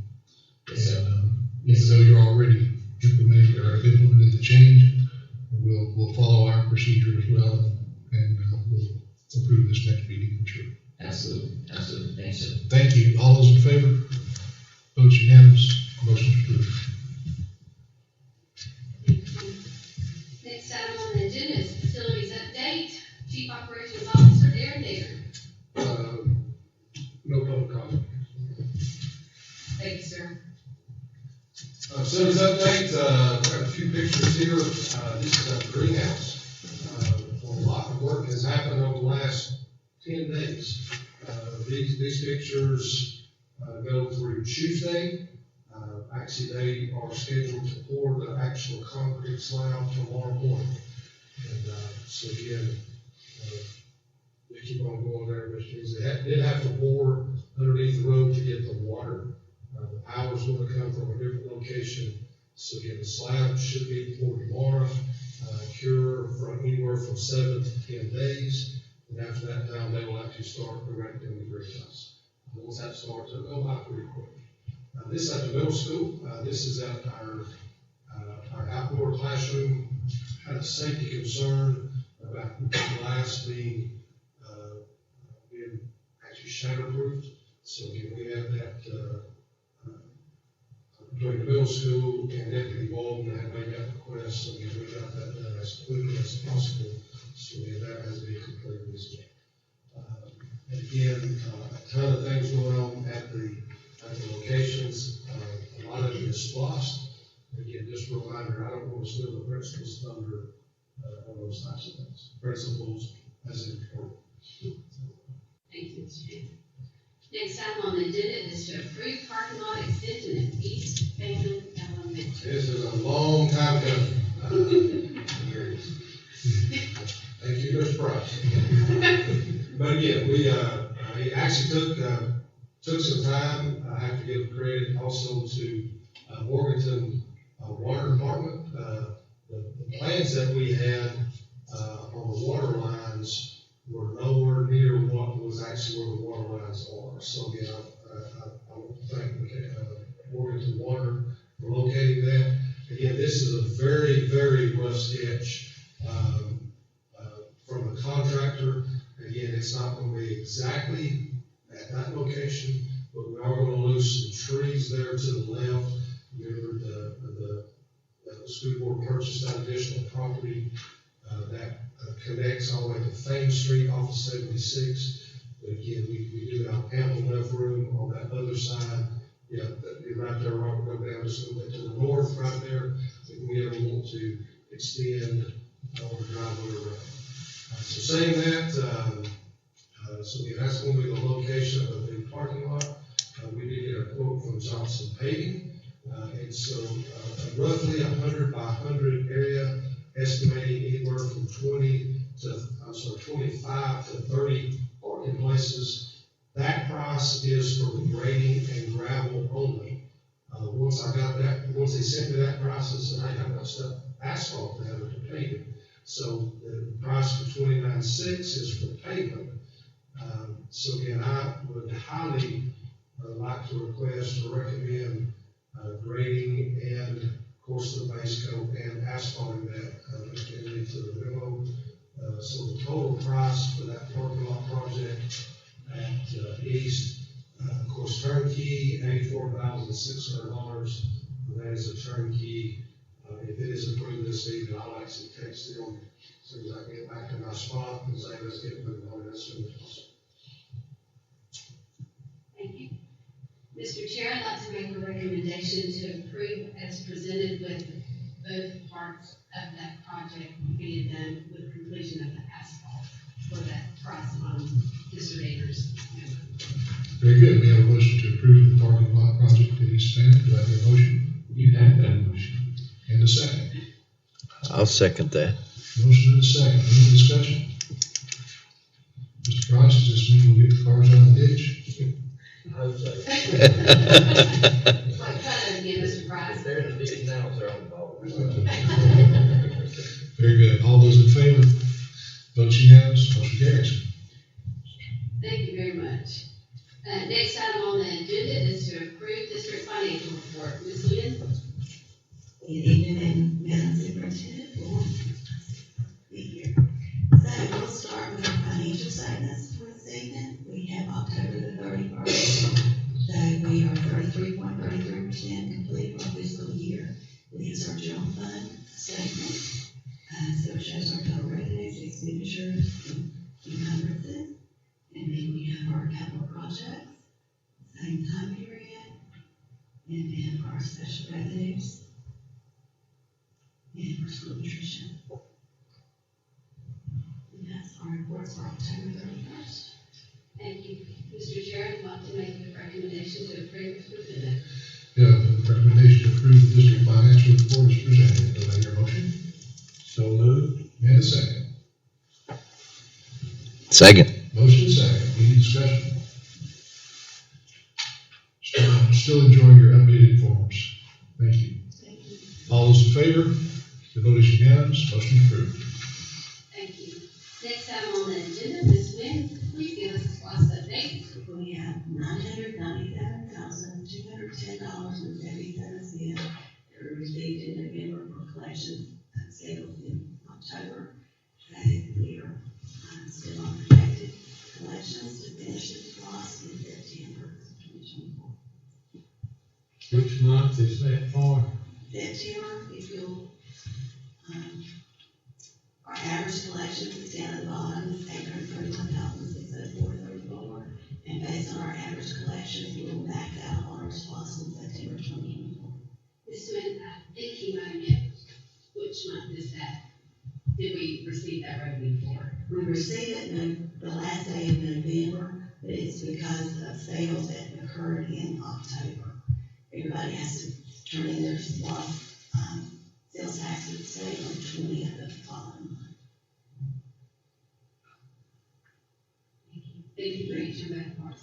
And, even though you're already implementing or have implemented the change, we'll follow our procedure as well, and we'll approve this next meeting for sure. Absolutely, thanks, sir. Thank you. All those in favor? Votes unanimous. Motion approved. Next item on the agenda is facilities update. Chief Operations Officer Darren Dare. No public comment. Thank you, sir. Facilities update, we've got a few pictures here. This is a greenhouse. A lot of work has happened over the last 10 days. These pictures go through Tuesday. Actually, they are scheduled to pour the actual concrete slab tomorrow morning. And so again, they keep on going there, which means they did have to bore underneath the road to get the water. The power's going to come from a different location. So again, the slab should be poured tomorrow, cure from anywhere from 7 to 10 days. And after that time, they will actually start erecting the greenhouse. Once that starts, it'll go by pretty quick. This is at the middle school. This is at our outdoor classroom. Had a safety concern about glass being actually shatterproof. So again, we have that between the middle school and Deputy Walden had made that request. So again, we got that done as quickly as possible. So again, that has been completed this week. And again, a ton of things going on at the locations. A lot of it is splossed. Again, just a reminder, I don't want to steal the principal's thunder on those types of things. Principals as important. Thank you, Mr. Chairman. Next item on the agenda is to approve parking lot extension at East Fannin Elementary. This is a long time coming. Thank you, Mr. Price. But again, we actually took some time. I have to give credit also to Morganton Water Department. The plans that we had on the water lines were nowhere near what was actually where the water lines are. So again, I want to thank Morganton Water for locating that. Again, this is a very, very rough sketch from the contractor. Again, it's not going to be exactly at that location, but we are going to lose some trees there to the left. Remember, the school board purchased that additional property that connects all the way to Fannin Street off of 76. But again, we do have ample enough room on that other side. Yeah, right there, right, go down just a little bit to the north, right there. If we ever want to extend or driveway around. So saying that, so yeah, that's going to be the location of the parking lot. We did get a quote from Johnson Paving. And so roughly 100 by 100 area, estimating anywhere from 25 to 30 parking places. That price is for the grading and gravel only. Once they sent me that price, I said, I have enough stuff, asphalt to have it to pave it. So the price for $29,600 is for pavement. So again, I would highly like to request or recommend grading and of course the base coat and asphalting that into the memo. So the total price for that parking lot project at East, of course, turnkey, $84,600. That is a turnkey. If it is approved this evening, I'll actually text them as soon as I get back to my spot and say, let's get moving on it as soon as possible. Thank you. Mr. Chair, I'd like to make a recommendation to approve as presented with both parts of that project being done with completion of the asphalt for that price on Mr. Davis. Very good. We have a motion to approve the parking lot project at East Fannin. Do I hear a motion? You have that motion. And a second. I'll second that. Motion and a second. Any discussion? Mr. Price, does this mean we'll get the cars out of the ditch? I hope so. Like, cut it again, Mr. Price. They're in the ditch now, they're on the ball. Votes unanimous, motion carries. Thank you very much. Next item on the agenda is to approve district financial report. Ms. Lynn? Good evening, Madam Superintendent, for be here. So we'll start with our financial statements for this evening. We have October the 31st. So we are 33.33% complete for our fiscal year. This is our general fund statement. So it shows our total revenues, expenditures, and encumbrances. And then we have our capital projects, same time period. And then our special revenues and our school nutrition. And that's our reports for October 31st. Thank you. Mr. Chair, I'd like to make a recommendation to approve as presented. The recommendation to approve the district financial report is presented. Do I hear a motion? So moved. And a second. Second. Motion is second. Any discussion? Still enjoying your updated forms. Thank you. Thank you. All those in favor? The vote is unanimous. Motion approved. Thank you. Next item on the agenda, Ms. Wynn, please give us a SPOS update. We have $997,210.77 that were received in November for collections scheduled in October. So we are still on projected collections to finish this loss in September 2024. Which month is that for? September, if you'll, our average collections is down at the bottom, is $831,604.34. And based on our average collections, we will max out on our SPOS in September 2024. Ms. Wynn, I think he might have meant, which month is that? Did we receive that revenue for? We received it the last day of November, but it's because of sales that occurred in October. Everybody has to turn in their SPOS sales tax to the state on the 20th of the following month. Thank you for answering that part.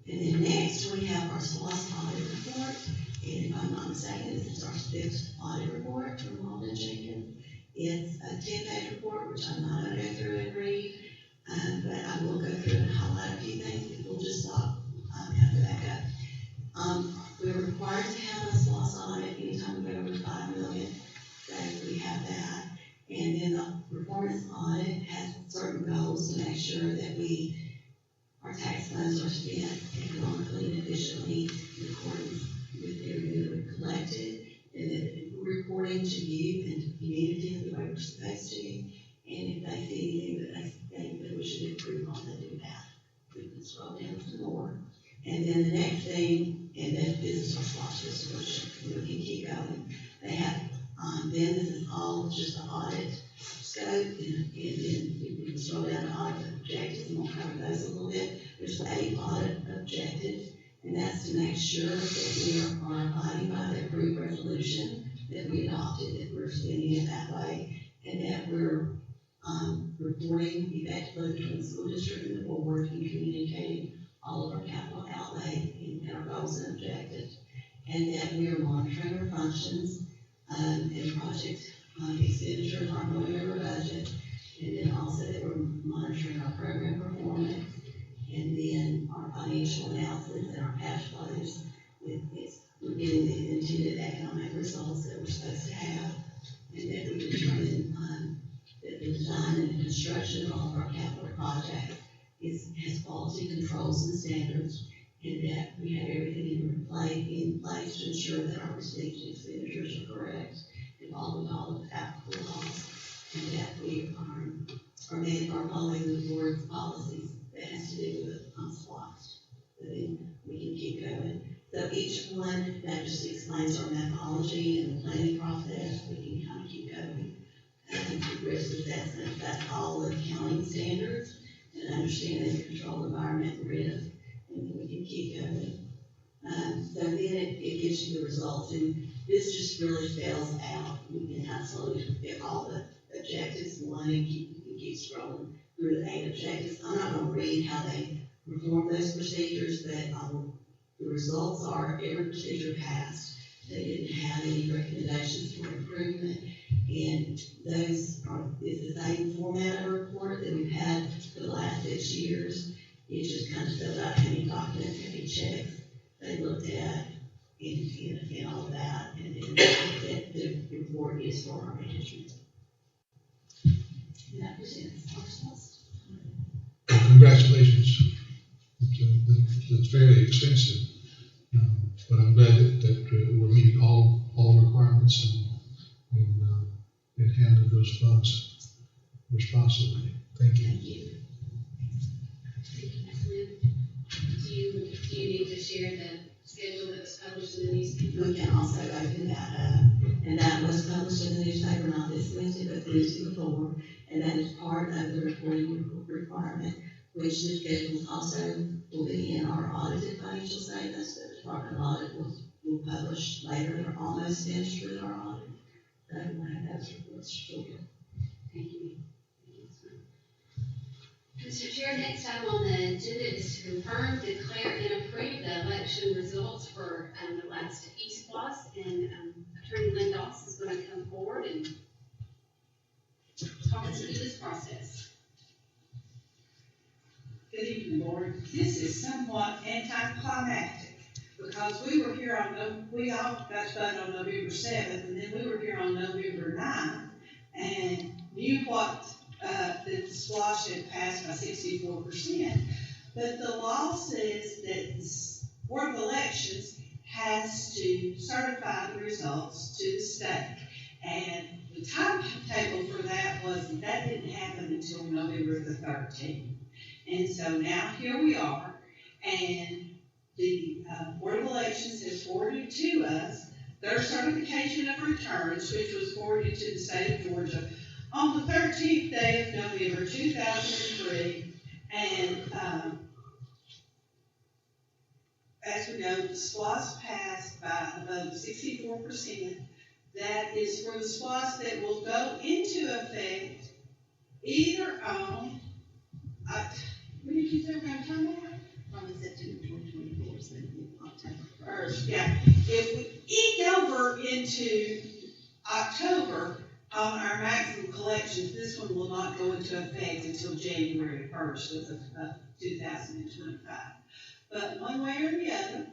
And then next, we have our SPOS audit report. And if I'm not mistaken, this is our 5th audit report from Walden Jenkins. It's a 10-page report, which I'm not going to go through and read, but I will go through and highlight a few things. We'll just stop after that go. We're required to have a SPOS audit anytime we go over $5 million. So we have that. And then the performance audit has certain goals to make sure that our tax funds are spent economically and efficiently in accordance with the revenue that we've collected, and that we're reporting to you and the community the way we're supposed to. And if they see anything that they think that we should improve on, they do that. We can scroll down some more. And then the next thing, and then this is our SPOS resolution. We can keep going. They have, then this is all just the audit scope, and then we can scroll down to audit objectives, and we'll cover those a little bit. There's 8 audit objectives, and that's to make sure that we are abiding by the approved resolution that we adopted, that we're spending it that way, and that we're reporting effectively between the school district and the board and communicating all of our capital outlay and our goals and objectives, and that we are monitoring our functions and project expenditures aren't going over budget, and then also that we're monitoring our program performance, and then our financial analysis and our cash flows. We're getting the intended economic results that we're supposed to have, and that we determine that the design and construction of all of our capital projects has quality controls and standards, and that we have everything in place to ensure that our receipts and expenditures are correct and follow all of the applicable laws, and that we are following the board's policies that has to do with SPOS. So then we can keep going. So each one that just explains our methodology and the planning process. We can kind of keep going. Risk assessment, that's all the accounting standards, and understanding the control environment and risk, and then we can keep going. So then it gives you the results, and this just really spells out. We can absolutely get all the objectives one and keep scrolling through the 8 objectives. I'm not going to read how they perform those procedures, but the results are every procedure passed. They didn't have any recommendations for improvement, and this is the same format of report that we've had for the last 6 years. It just kind of spells out how many documents, how many checks they looked at, and all of that, and then the report is for our management. And that presents our results. Well, congratulations. It's fairly extensive, but I'm glad that we're meeting all requirements and handling those funds responsibly. Thank you. Thank you. Thank you, Ms. Lynn. Do you need to share the schedule that was published in the newspaper? We can also open that up, and that was published in the newspaper, not this Wednesday, but the Wednesday before, and that is part of the reporting requirement, which the schedule also will be in our audited financial statements. The Department of Audit will publish later. They're almost finished with our audit. So we'll have those reports shortly. Thank you. Mr. Chair, next item on the agenda is to confirm, declare, and approve the election results for the last East Plus, and Attorney Lynn Doss is going to come forward and talk us through this process. Good evening, Board. This is somewhat anticlimactic because we were here we all got to vote on November 7th, and then we were here on November 9th and knew what that the SPLOST had passed by 64%. But the law says that the Board of Elections has to certify the results to the state. And the timetable for that that didn't happen until November the 13th. And so now here we are, and the Board of Elections has forwarded to us their certification of returns, which was forwarded to the state of Georgia on the 13th day of November 2003. And as we know, the SPLOST passed by a vote of 64%. That is for the SPLOST that will go into effect either on when did you say we're going to come out? On September 2024, so October 1st. Yeah, if we eke over into October on our maximum collections, this one will not go into effect until January 1st of 2025. But one way or the other,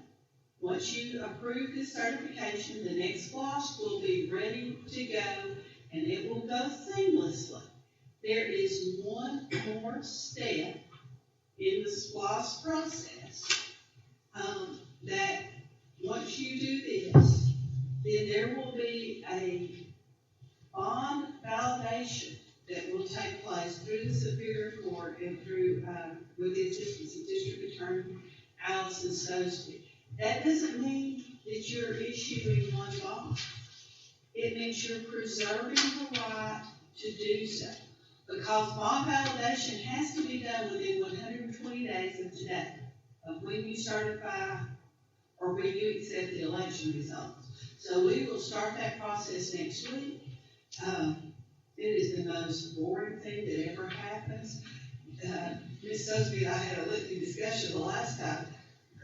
once you approve this certification, the next SPLOST will be ready to go, and it will go seamlessly. There is one more step in the SPLOST process that once you do this, then there will be a bond validation that will take place through the Superior Court and through with the assistance of District Attorney Allison Stosky. That doesn't mean that you're issuing one bond. It means you're preserving the right to do so, because bond validation has to be done within 120 days of today, of when you certify or when you accept the election results. So we will start that process next week. It is the most boring thing that ever happens. Ms. Stosby and I had a lengthy discussion the last time,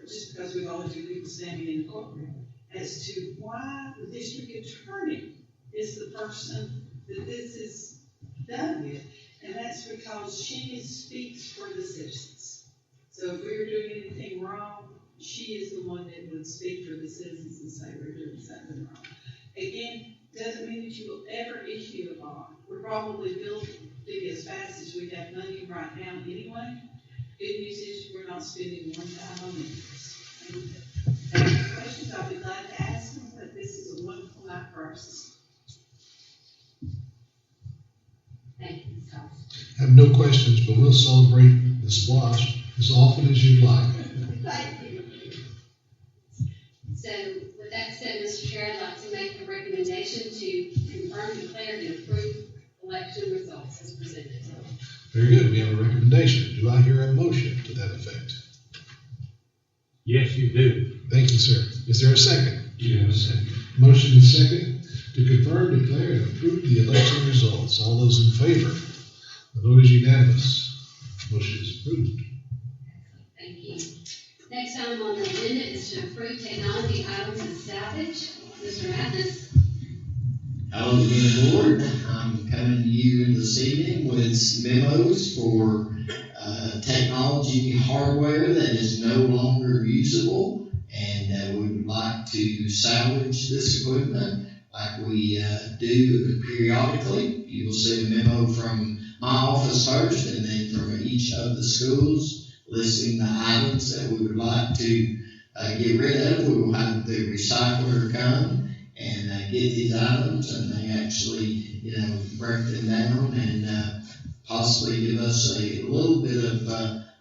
just because we've only two people standing in the courtroom, as to why the district attorney is the person that this is done with. And that's because she speaks for the citizens. So if we were doing anything wrong, she is the one that would speak for the citizens and say we're doing something wrong. Again, doesn't mean that you will ever issue a bond. We're probably building as fast as we have money right now anyway. Good news is we're not spending one time on this. If you have questions, I'll be glad to ask them, but this is a wonderful night for our system. Thank you, Ms. Doss. I have no questions, but we'll celebrate the SPLOST as often as you'd like. Thank you. So with that said, Mr. Chair, I'd like to make a recommendation to confirm, declare, and approve election results as presented. Very good. We have a recommendation. Do I hear a motion to that effect? Yes, you do. Thank you, sir. Is there a second? Yes. Motion and second to confirm, declare, and approve the election results. All those in favor? The vote is unanimous. Motion is approved. Thank you. Next item on the agenda is to approve technology items as salvage. Mr. Mathis? I Hello again, Board. I'm coming to you this evening with memos for technology hardware that is no longer usable, and we would like to salvage this equipment like we do periodically. You will see a memo from my office first, and then from each of the schools listing the items that we would like to get rid of. We will have the recycler come and get these items, and they actually, break them down and possibly give us a little bit of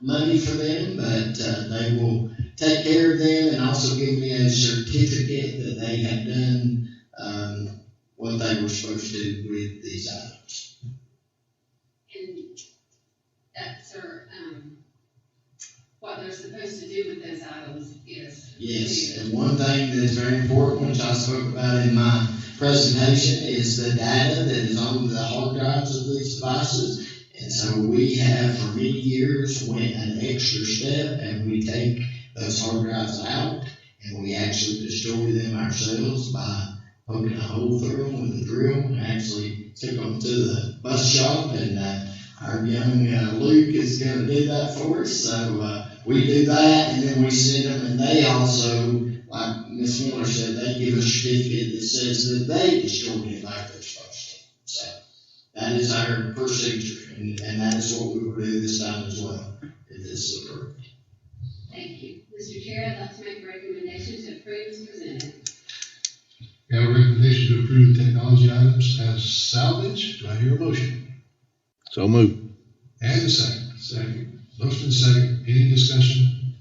money for them, but they will take care of them and also give me a certificate that they have done what they were supposed to do with these items. And that's what they're supposed to do with those items is. Yes, and one thing that is very important, which I spoke about in my presentation, is the data that is on the hard drives of these devices. And so we have for many years went an extra step, and we take those hard drives out and we actually destroy them ourselves by poking a hole through them with a drill. We actually took them to the bus shop, and our young Luke is going to do that for us. So we do that, and then we send them, and they also, like Ms. Miller said, they give a certificate that says that they destroyed it like they're supposed to. So that is our procedure, and that is what we will do this time as well, if this is approved. Thank you. Mr. Chair, I'd like to make a recommendation to approve as presented. We have a recommendation to approve the technology items as salvage. Do I hear a motion? So move. And a second. Second. Motion and second. Any discussion?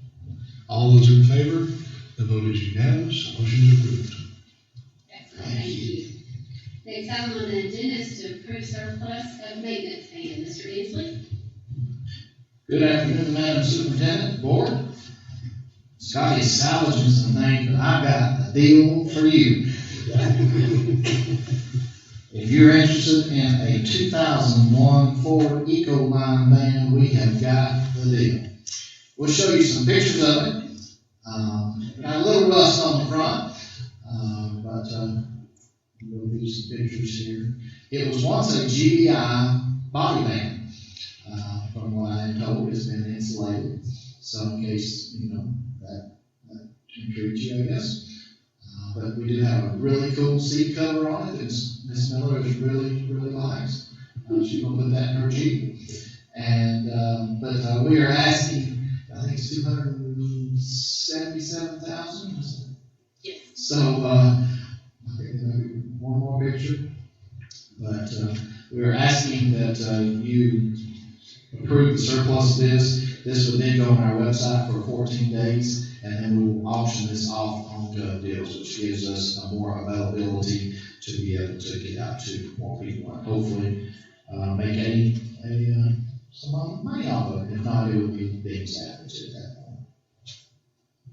All those in favor? The vote is unanimous. Motion is approved. Excellent. Thank you. Next item on the agenda is to approve surplus of maintenance ban. Mr. Inslee? Good afternoon, Madam Superintendent, Board. Scotty's salvaging some things, but I've got a deal for you. If you're interested in a 2001 Ford Ecoline van, we have got the deal. We'll show you some pictures of it. Got a little rust on the front, but we'll do some pictures here. It was once a GDI body van. From what I am told, it's been insulated. So in case, that intrigues you, I guess. But we do have a really cool seat cover on it that Miss Miller is really, really likes. She's gonna put that in her Jeep. And, but we are asking, I think it's $277,000. Yes. So, okay, one more picture. But, we are asking that, you approve the surplus of this. This would then go on our website for 14 days, and then we will auction this off on Gov Deals, which gives us a more availability to be able to get out to more people and hopefully make some money off of it. If not, it would be being salvaged at that point.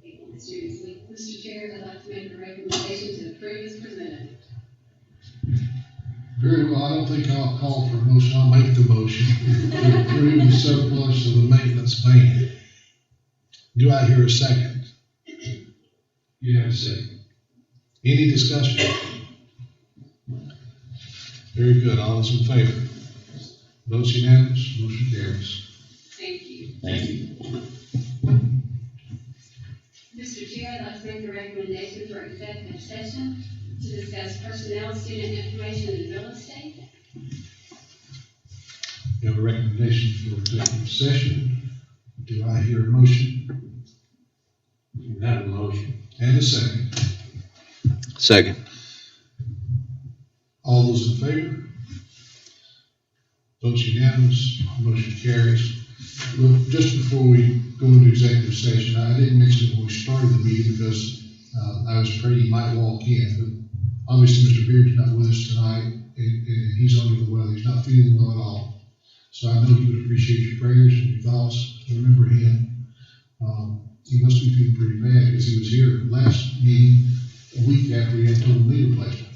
Thank you, Mr. Inslee. Mr. Chair, I'd like to make a recommendation to approve as presented. Very well. I don't think I'll call for a motion. I'll make the motion to approve the surplus of the maintenance ban. Do I hear a second? You have a second. Any discussion? Very good. All those in favor? Votes unanimous. Motion carries. Thank you. Thank you. Mr. Chair, I'd like to make a recommendation for executive session to discuss personnel, student information, and real estate. We have a recommendation for executive session. Do I hear a motion? You have a motion. And a second. Second. All those in favor? Votes unanimous. Motion carries. Well, just before we go into executive session, I didn't mention it when we started the meeting because I was afraid he might walk in, but obviously Mr. Beard's not with us tonight, and he's under the weather. He's not feeling well at all. So I know he would appreciate your prayers and your thoughts. Remember him. He must be feeling pretty bad because he was here last meeting a week after he had total knee replacement.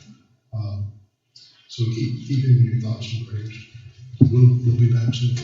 So keep him in your thoughts and prayers. We'll be back soon.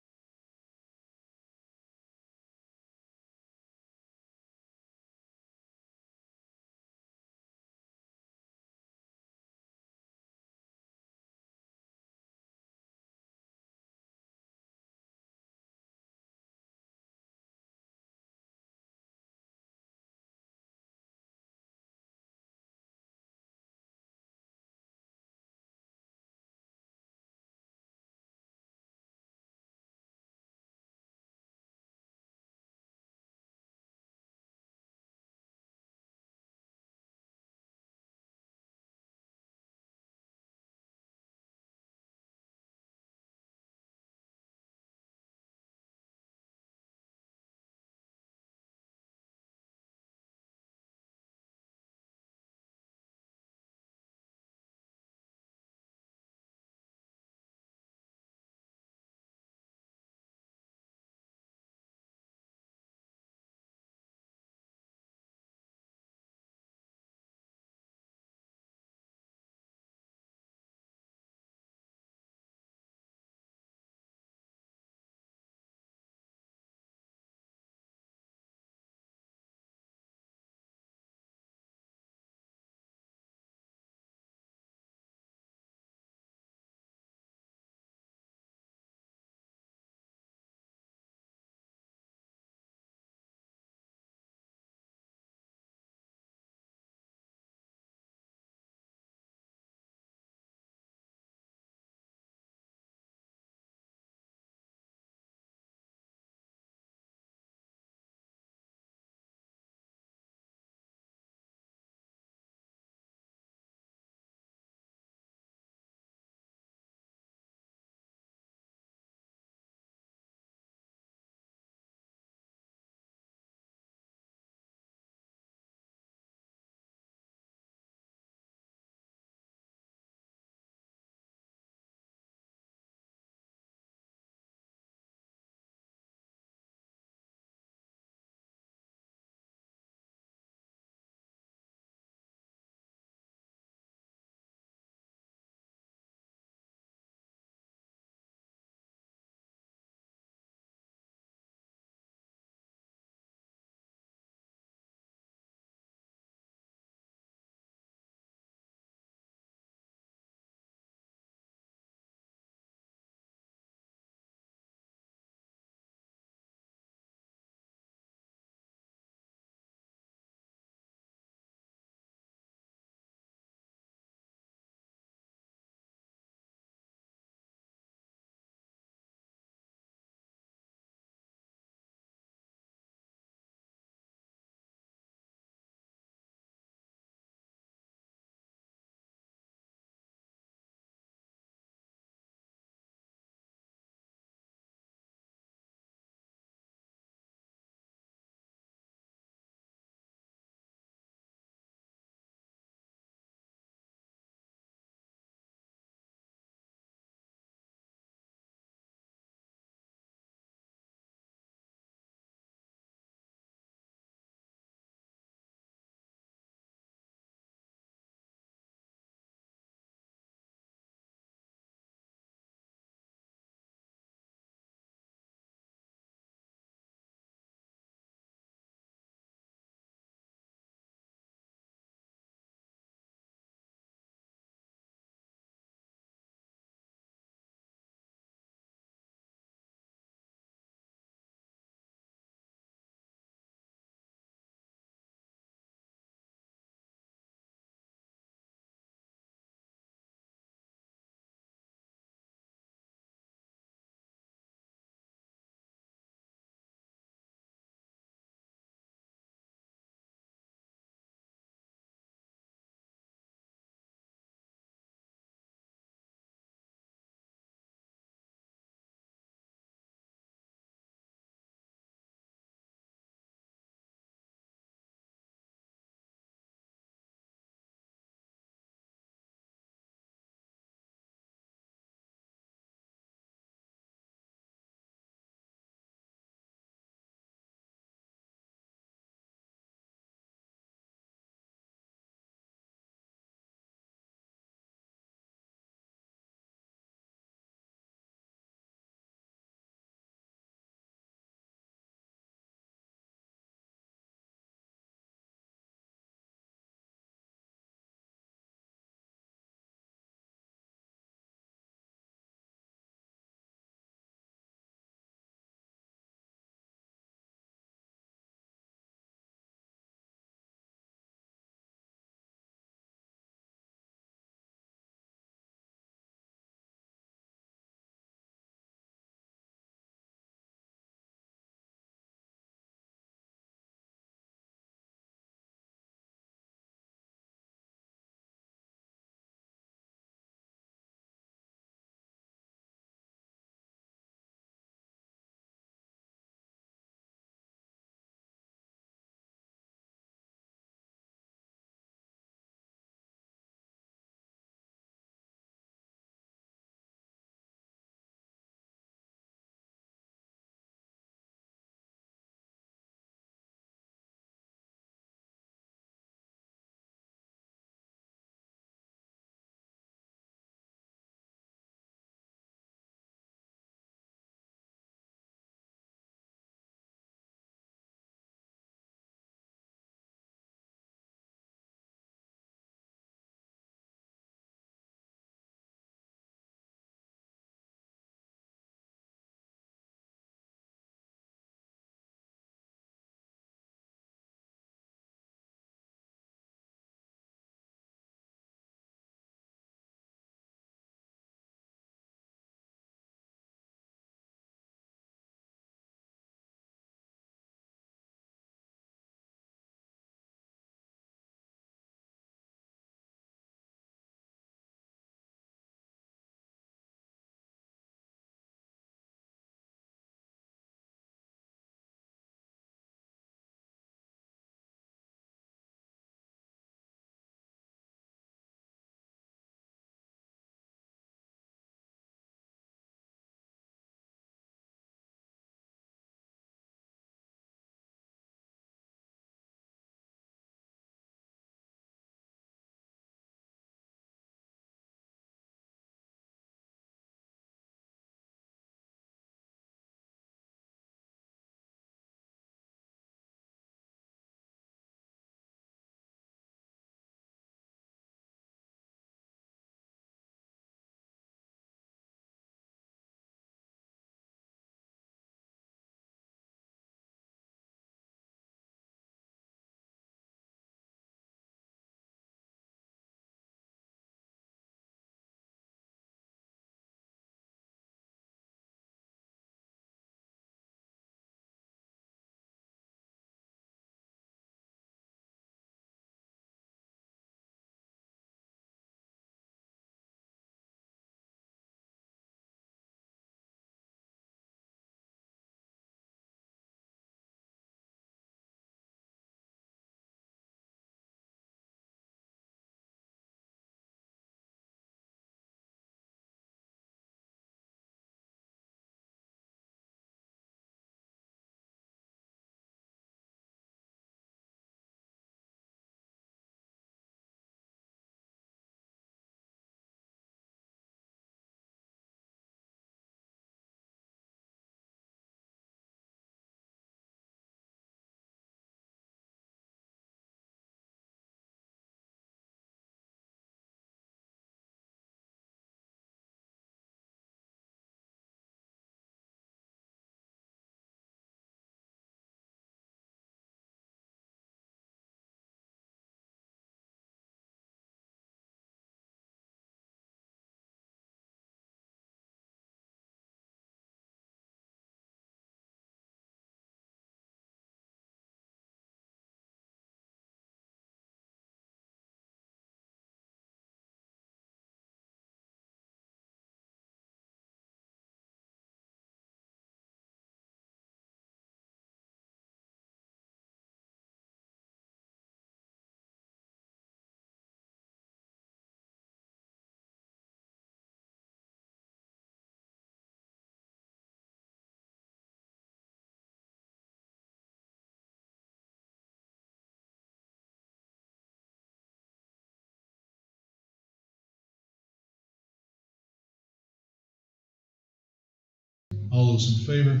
all those in favor?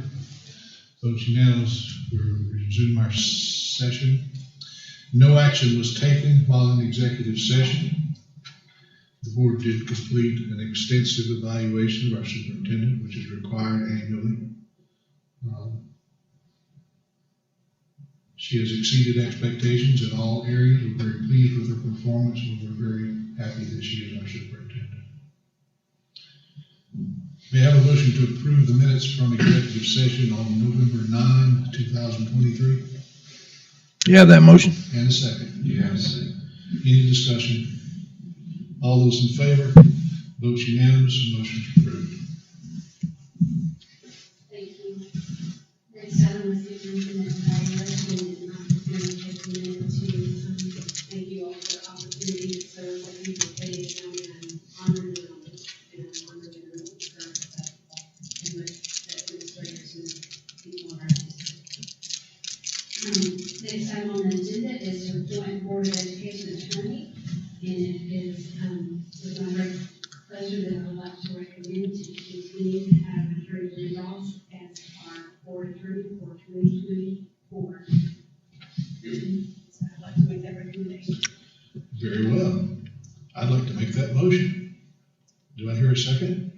Votes unanimous. We'll resume our session. No action was taken while in executive session. The board did complete an extensive evaluation of our superintendent, which is required annually. She has exceeded expectations in all areas. We're very pleased with her performance, and we're very happy that she is our superintendent. May I have a motion to approve the minutes from executive session on November 9, 2023? You have that motion? And a second. Yes. Any discussion? All those in favor? Votes unanimous, and motion approved. Thank you. Next item is superintendent evaluation, and I'm going to take a minute to thank you all for the opportunity to serve with you for days, and I'm honored and honored to serve with administrators and people of our district. Next item on the agenda is your joint board of education attorney, and it is with my great pleasure that I would like to recommend to continue to have Attorney Lee Ross as our board attorney for 2024. So I'd like to make that recommendation. Very well. I'd like to make that motion. Do I hear a second?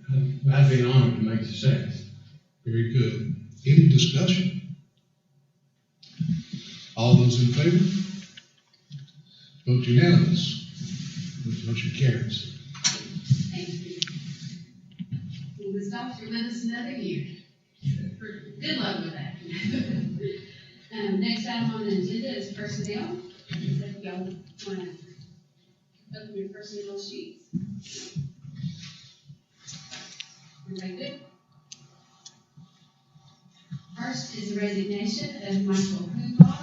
I'd be honored to make the second. Very good. Any discussion? All those in favor? Vote unanimous. Motion carries. Thank you. Well, Ms. Doctor, with us another year. Good luck with that. Next item on the agenda is personnel. So if y'all want to open your personnel sheets. Everybody good? First is the resignation of Michael Hoopla,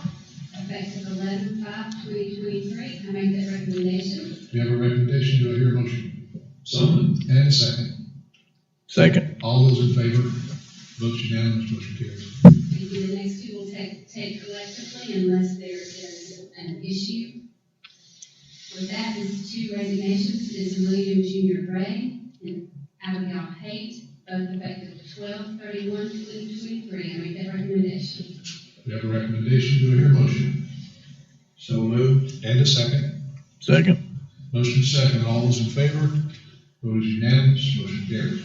effective 11/5/2023. I make that recommendation. Do you have a recommendation? Do I hear a motion? So moved. And a second. Second. All those in favor? Vote unanimous. Motion carries. Thank you. The next two will take collectively unless there is an issue. With that, is two resignations is William Jr. Gray and Abigail Haight, both effective 12/31/2023. I make that recommendation. We have a recommendation. Do I hear a motion? So moved. And a second. Second. Motion second. All those in favor? Vote is unanimous. Motion carries.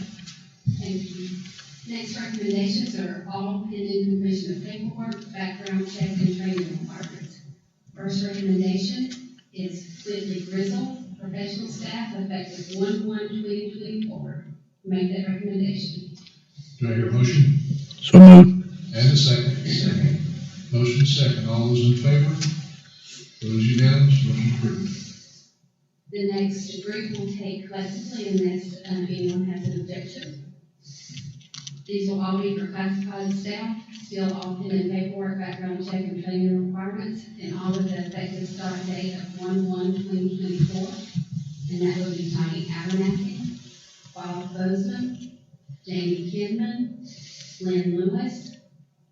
Thank you. Next recommendations are all pending completion of paperwork, background check, and training requirements. First recommendation is Whitley Grizzle, professional staff, effective 1/1/2024. Make that recommendation. Do I hear a motion? So moved. And a second. Second. Motion second. All those in favor? Vote is unanimous. Motion approved. The next group will take collectively unless anyone has an objection. These will all be for classified staff, still all pending paperwork, background check, and training requirements, and all of the effective start date of 1/1/2024. And that will be Tony Abernathy, Bob Bozeman, Jamie Kidman, Lynn Lewis,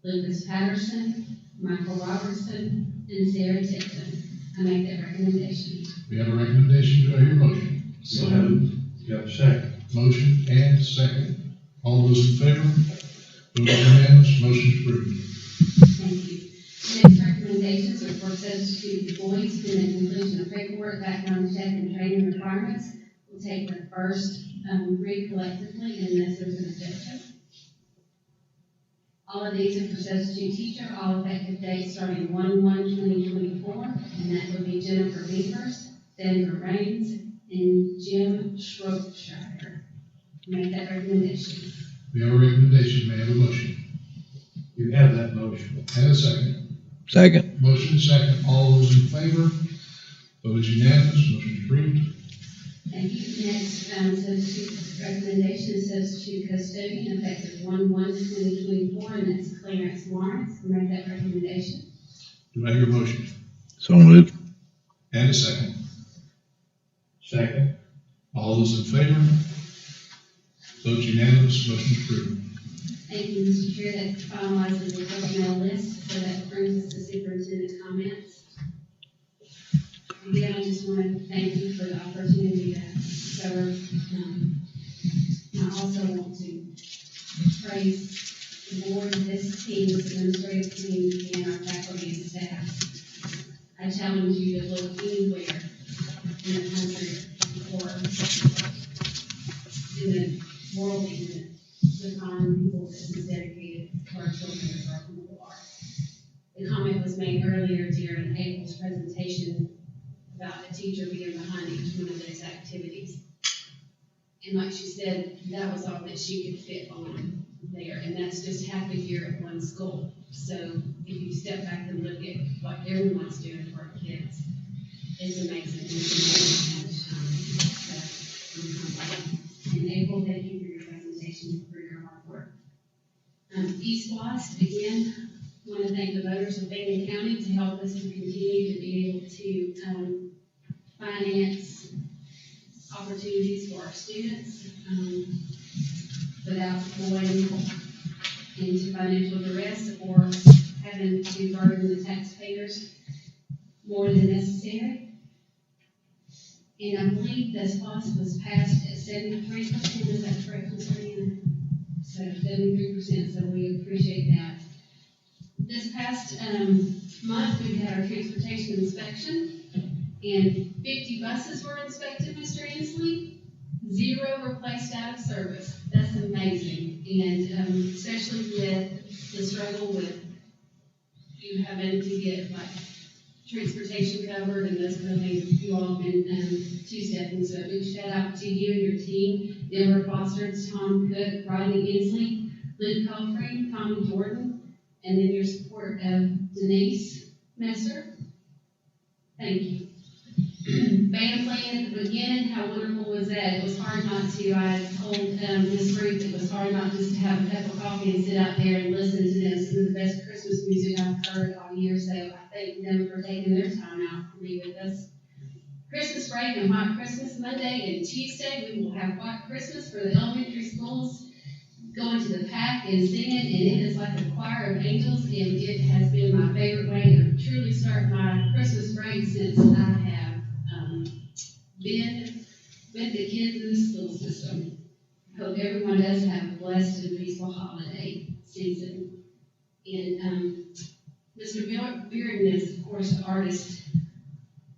Lucas Patterson, Michael Robertson, and Sarah Tipton. I make that recommendation. We have a recommendation. Do I hear a motion? So moved. You have a second? Motion and second. All those in favor? Vote is unanimous. Motion approved. Thank you. Next recommendations are for substitute employees pending completion of paperwork, background check, and training requirements. We'll take the first read collectively unless there's an objection. All of these are for substitute teacher, all effective dates starting 1/1/2024, and that would be Jennifer Beavers, Denver Rains, and Jim Shropshire. Make that recommendation. We have a recommendation. May I have a motion? You have that motion. And a second. Second. Motion second. All those in favor? Vote is unanimous. Motion approved. Thank you. Next, substitute recommendation is substitute custodian effective 1/1/2024, and that's Clarence Lawrence. Make that recommendation. Do I hear a motion? So moved. And a second. Second. All those in favor? Vote unanimous. Motion approved. Thank you, Mr. Chair. That finalizes the personnel list, so that brings us to superintendent comments. Again, I just want to thank you for the opportunity to serve. I also want to praise teams, administrative team, and our faculty and staff. I challenge you to look anywhere in the country or in the world even to find people that is dedicated to our children and our people are. The comment was made earlier during April's presentation about a teacher being behind each one of those activities. And like she said, that was all that she could fit on there, and that's just half a year at one school. So if you step back and look at what everyone's doing for our kids, it's amazing. And April, thank you for your presentation, for your hard work. East West, again, want to thank the voters of Fannin County to help us to continue to be able to finance opportunities for our students without going into financial duress or having to burden the taxpayers more than necessary. And I believe this cost was passed at 73%, is that correct, Ms. Rihanna? So 73%, so we appreciate that. This past month, we had our transportation inspection, and 50 buses were inspected, Mr. Ansley. 0 were placed out of service. That's amazing, and especially with the struggle with you having to get like transportation covered and those kind of things. You all have been two-stepping, so a big shout out to you and your team, Denver Foster, Tom Cook, Rodney Inslee, Luke Coffrey, Tommy Jordan, and then your support of Denise Messer. Thank you. Band playing at the beginning, how wonderful was that? It was hard not to. I told Miss Ruth it was hard not just to have a cup of coffee and sit out there and listen to them. Some of the best Christmas music I've heard all year, so I thank them for taking their time out to be with us. Christmas break and White Christmas Monday and Tuesday, we will have White Christmas for the elementary schools, going to the pack and singing, and it is like a choir of angels, and it has been my favorite way to truly start my Christmas break since I have been with the kids in the school system. Hope everyone does have a blessed and peaceful holiday season. And Mr. Bearden is, of course, the artist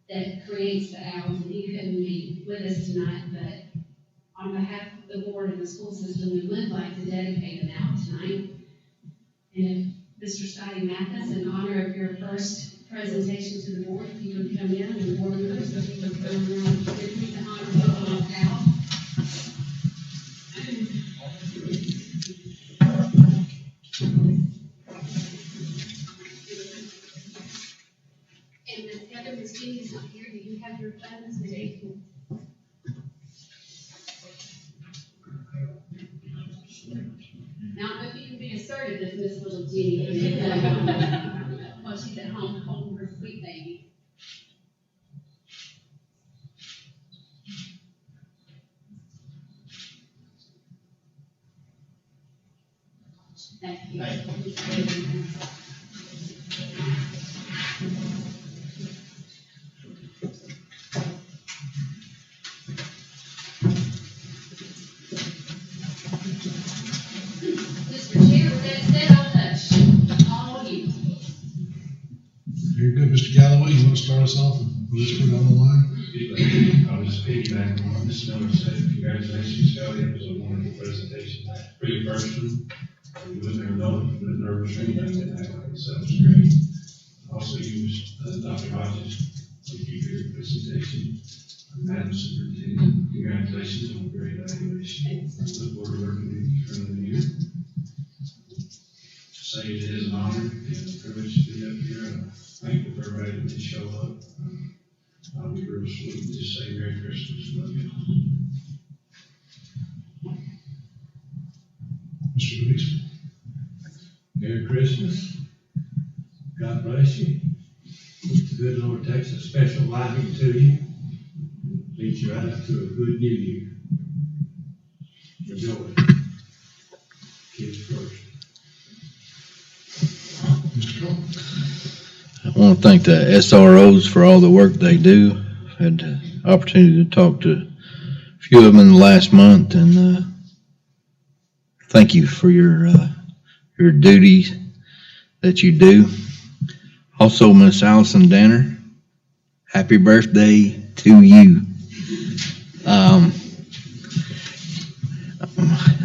that creates the owls, and he couldn't be with us tonight, but on behalf of the board and the school system, we would like to dedicate an owl tonight. And if Mr. Scotty Mathis, in honor of your first presentation to the board, if you would come in and the board members, if you would come around with me to honor the owl. And Ms. Heather, Ms. Jeannie's not here. Do you have your funds today? Now, I don't know if you can be assertive as Miss Little Jeannie while she's at home holding her sweet baby. Thank you. Mr. Chair, with that said, I'll touch all of you. Very good, Mr. Galloway, you want to start us off and whisper down the line? I'll just piggyback on what Ms. Miller said. Congratulations, Scotty. It was a wonderful presentation. For your first one, you wouldn't have known if you were nervous or anything like that. So it was great. Also, you, Dr. Hodges, thank you for your presentation. Madam Superintendent, congratulations on a great evaluation. I look forward to working with you for another year. To say it is an honor and a privilege to be up here, and I'm thankful for everybody that did show up. I'll be real sweet and just say Merry Christmas and love you. Mr. Luis? Merry Christmas. God bless you. The good Lord takes a special liking to you. Leads you right up to a good new year. Enjoy. Kids first. Mr. Cole? I want to thank the SROs for all the work they do. I've had the opportunity to talk to a few of them in the last month, and thank you for your duties that you do. Also, Miss Allison Danner, happy birthday to you.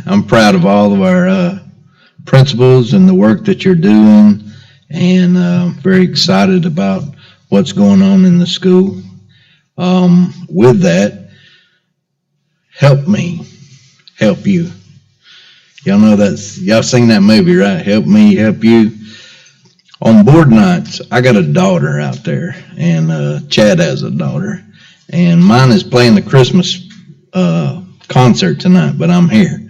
I'm proud of all of our principals and the work that you're doing, and very excited about what's going on in the school. With that, help me, help you. Y'all know y'all seen that movie, right? Help me, help you. On board nights, I got a daughter out there, and Chad has a daughter, and mine is playing the Christmas concert tonight, but I'm here.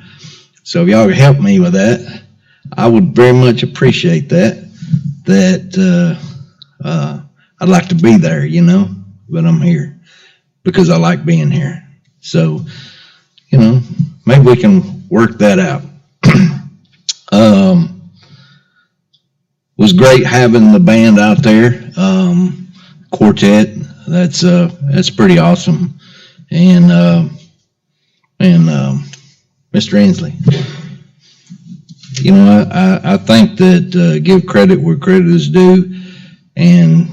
So if y'all could help me with that, I would very much appreciate that. I'd like to be there, but I'm here because I like being here. So, maybe we can work that out. Was great having the band out there, quartet. That's pretty awesome. And Mr. Inslee, I think that give credit where credit is due, and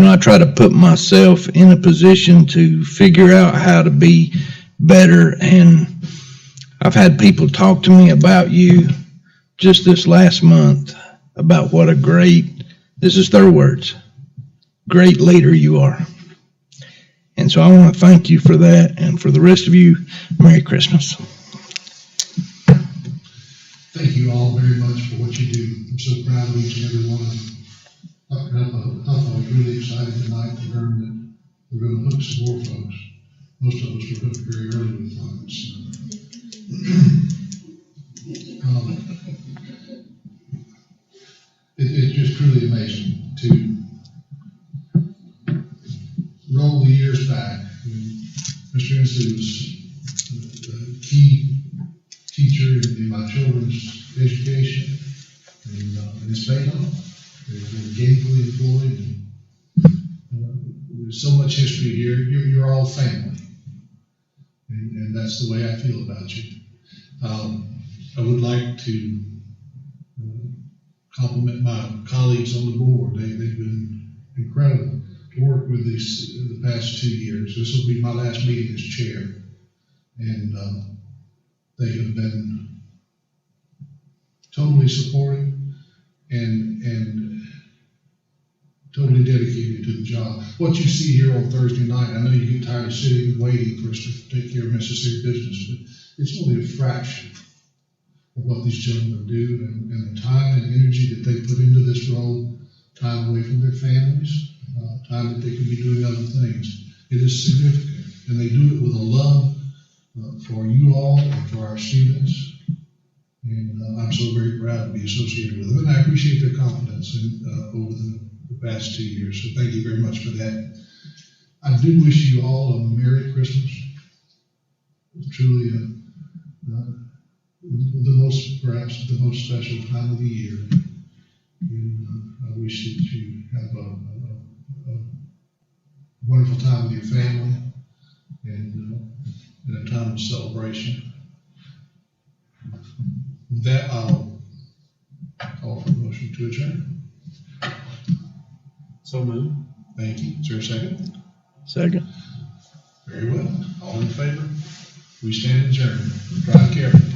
I try to put myself in a position to figure out how to be better. And I've had people talk to me about you just this last month about what a great, this is their words, great leader you are. And so I want to thank you for that, and for the rest of you, Merry Christmas. Thank you all very much for what you do. I'm so proud of each and every one of you. I was really excited tonight to learn that we're going to hook some more folks. Most of us were hooked very early with folks. It's just truly amazing to roll the years back. Mr. Inslee was a key teacher in my children's education, and it's paid off. They're gainfully employed, and there's so much history here. You're all family, and that's the way I feel about you. I would like to compliment my colleagues on the board. They've been incredible to work with the past 2 years. This will be my last meeting as chair, and they have been totally supportive and totally dedicated to the job. What you see here on Thursday night, I know you get tired of sitting and waiting for us to take care of necessary business, but it's only a fraction of what these gentlemen do, and the time and energy that they put into this role, time away from their families, time that they can be doing other things. It is significant, and they do it with a love for you all and for our students. And I'm so very proud to be associated with them, and I appreciate their confidence over the past 2 years. So thank you very much for that. I do wish you all a Merry Christmas. Truly, perhaps the most special time of the year. And I wish that you have a wonderful time with your family and a time of celebration. With that, I'll call for a motion to adjourn. So moved. Thank you. Is there a second? Second. Very well. All in favor? We stand adjourned. Drive carefully.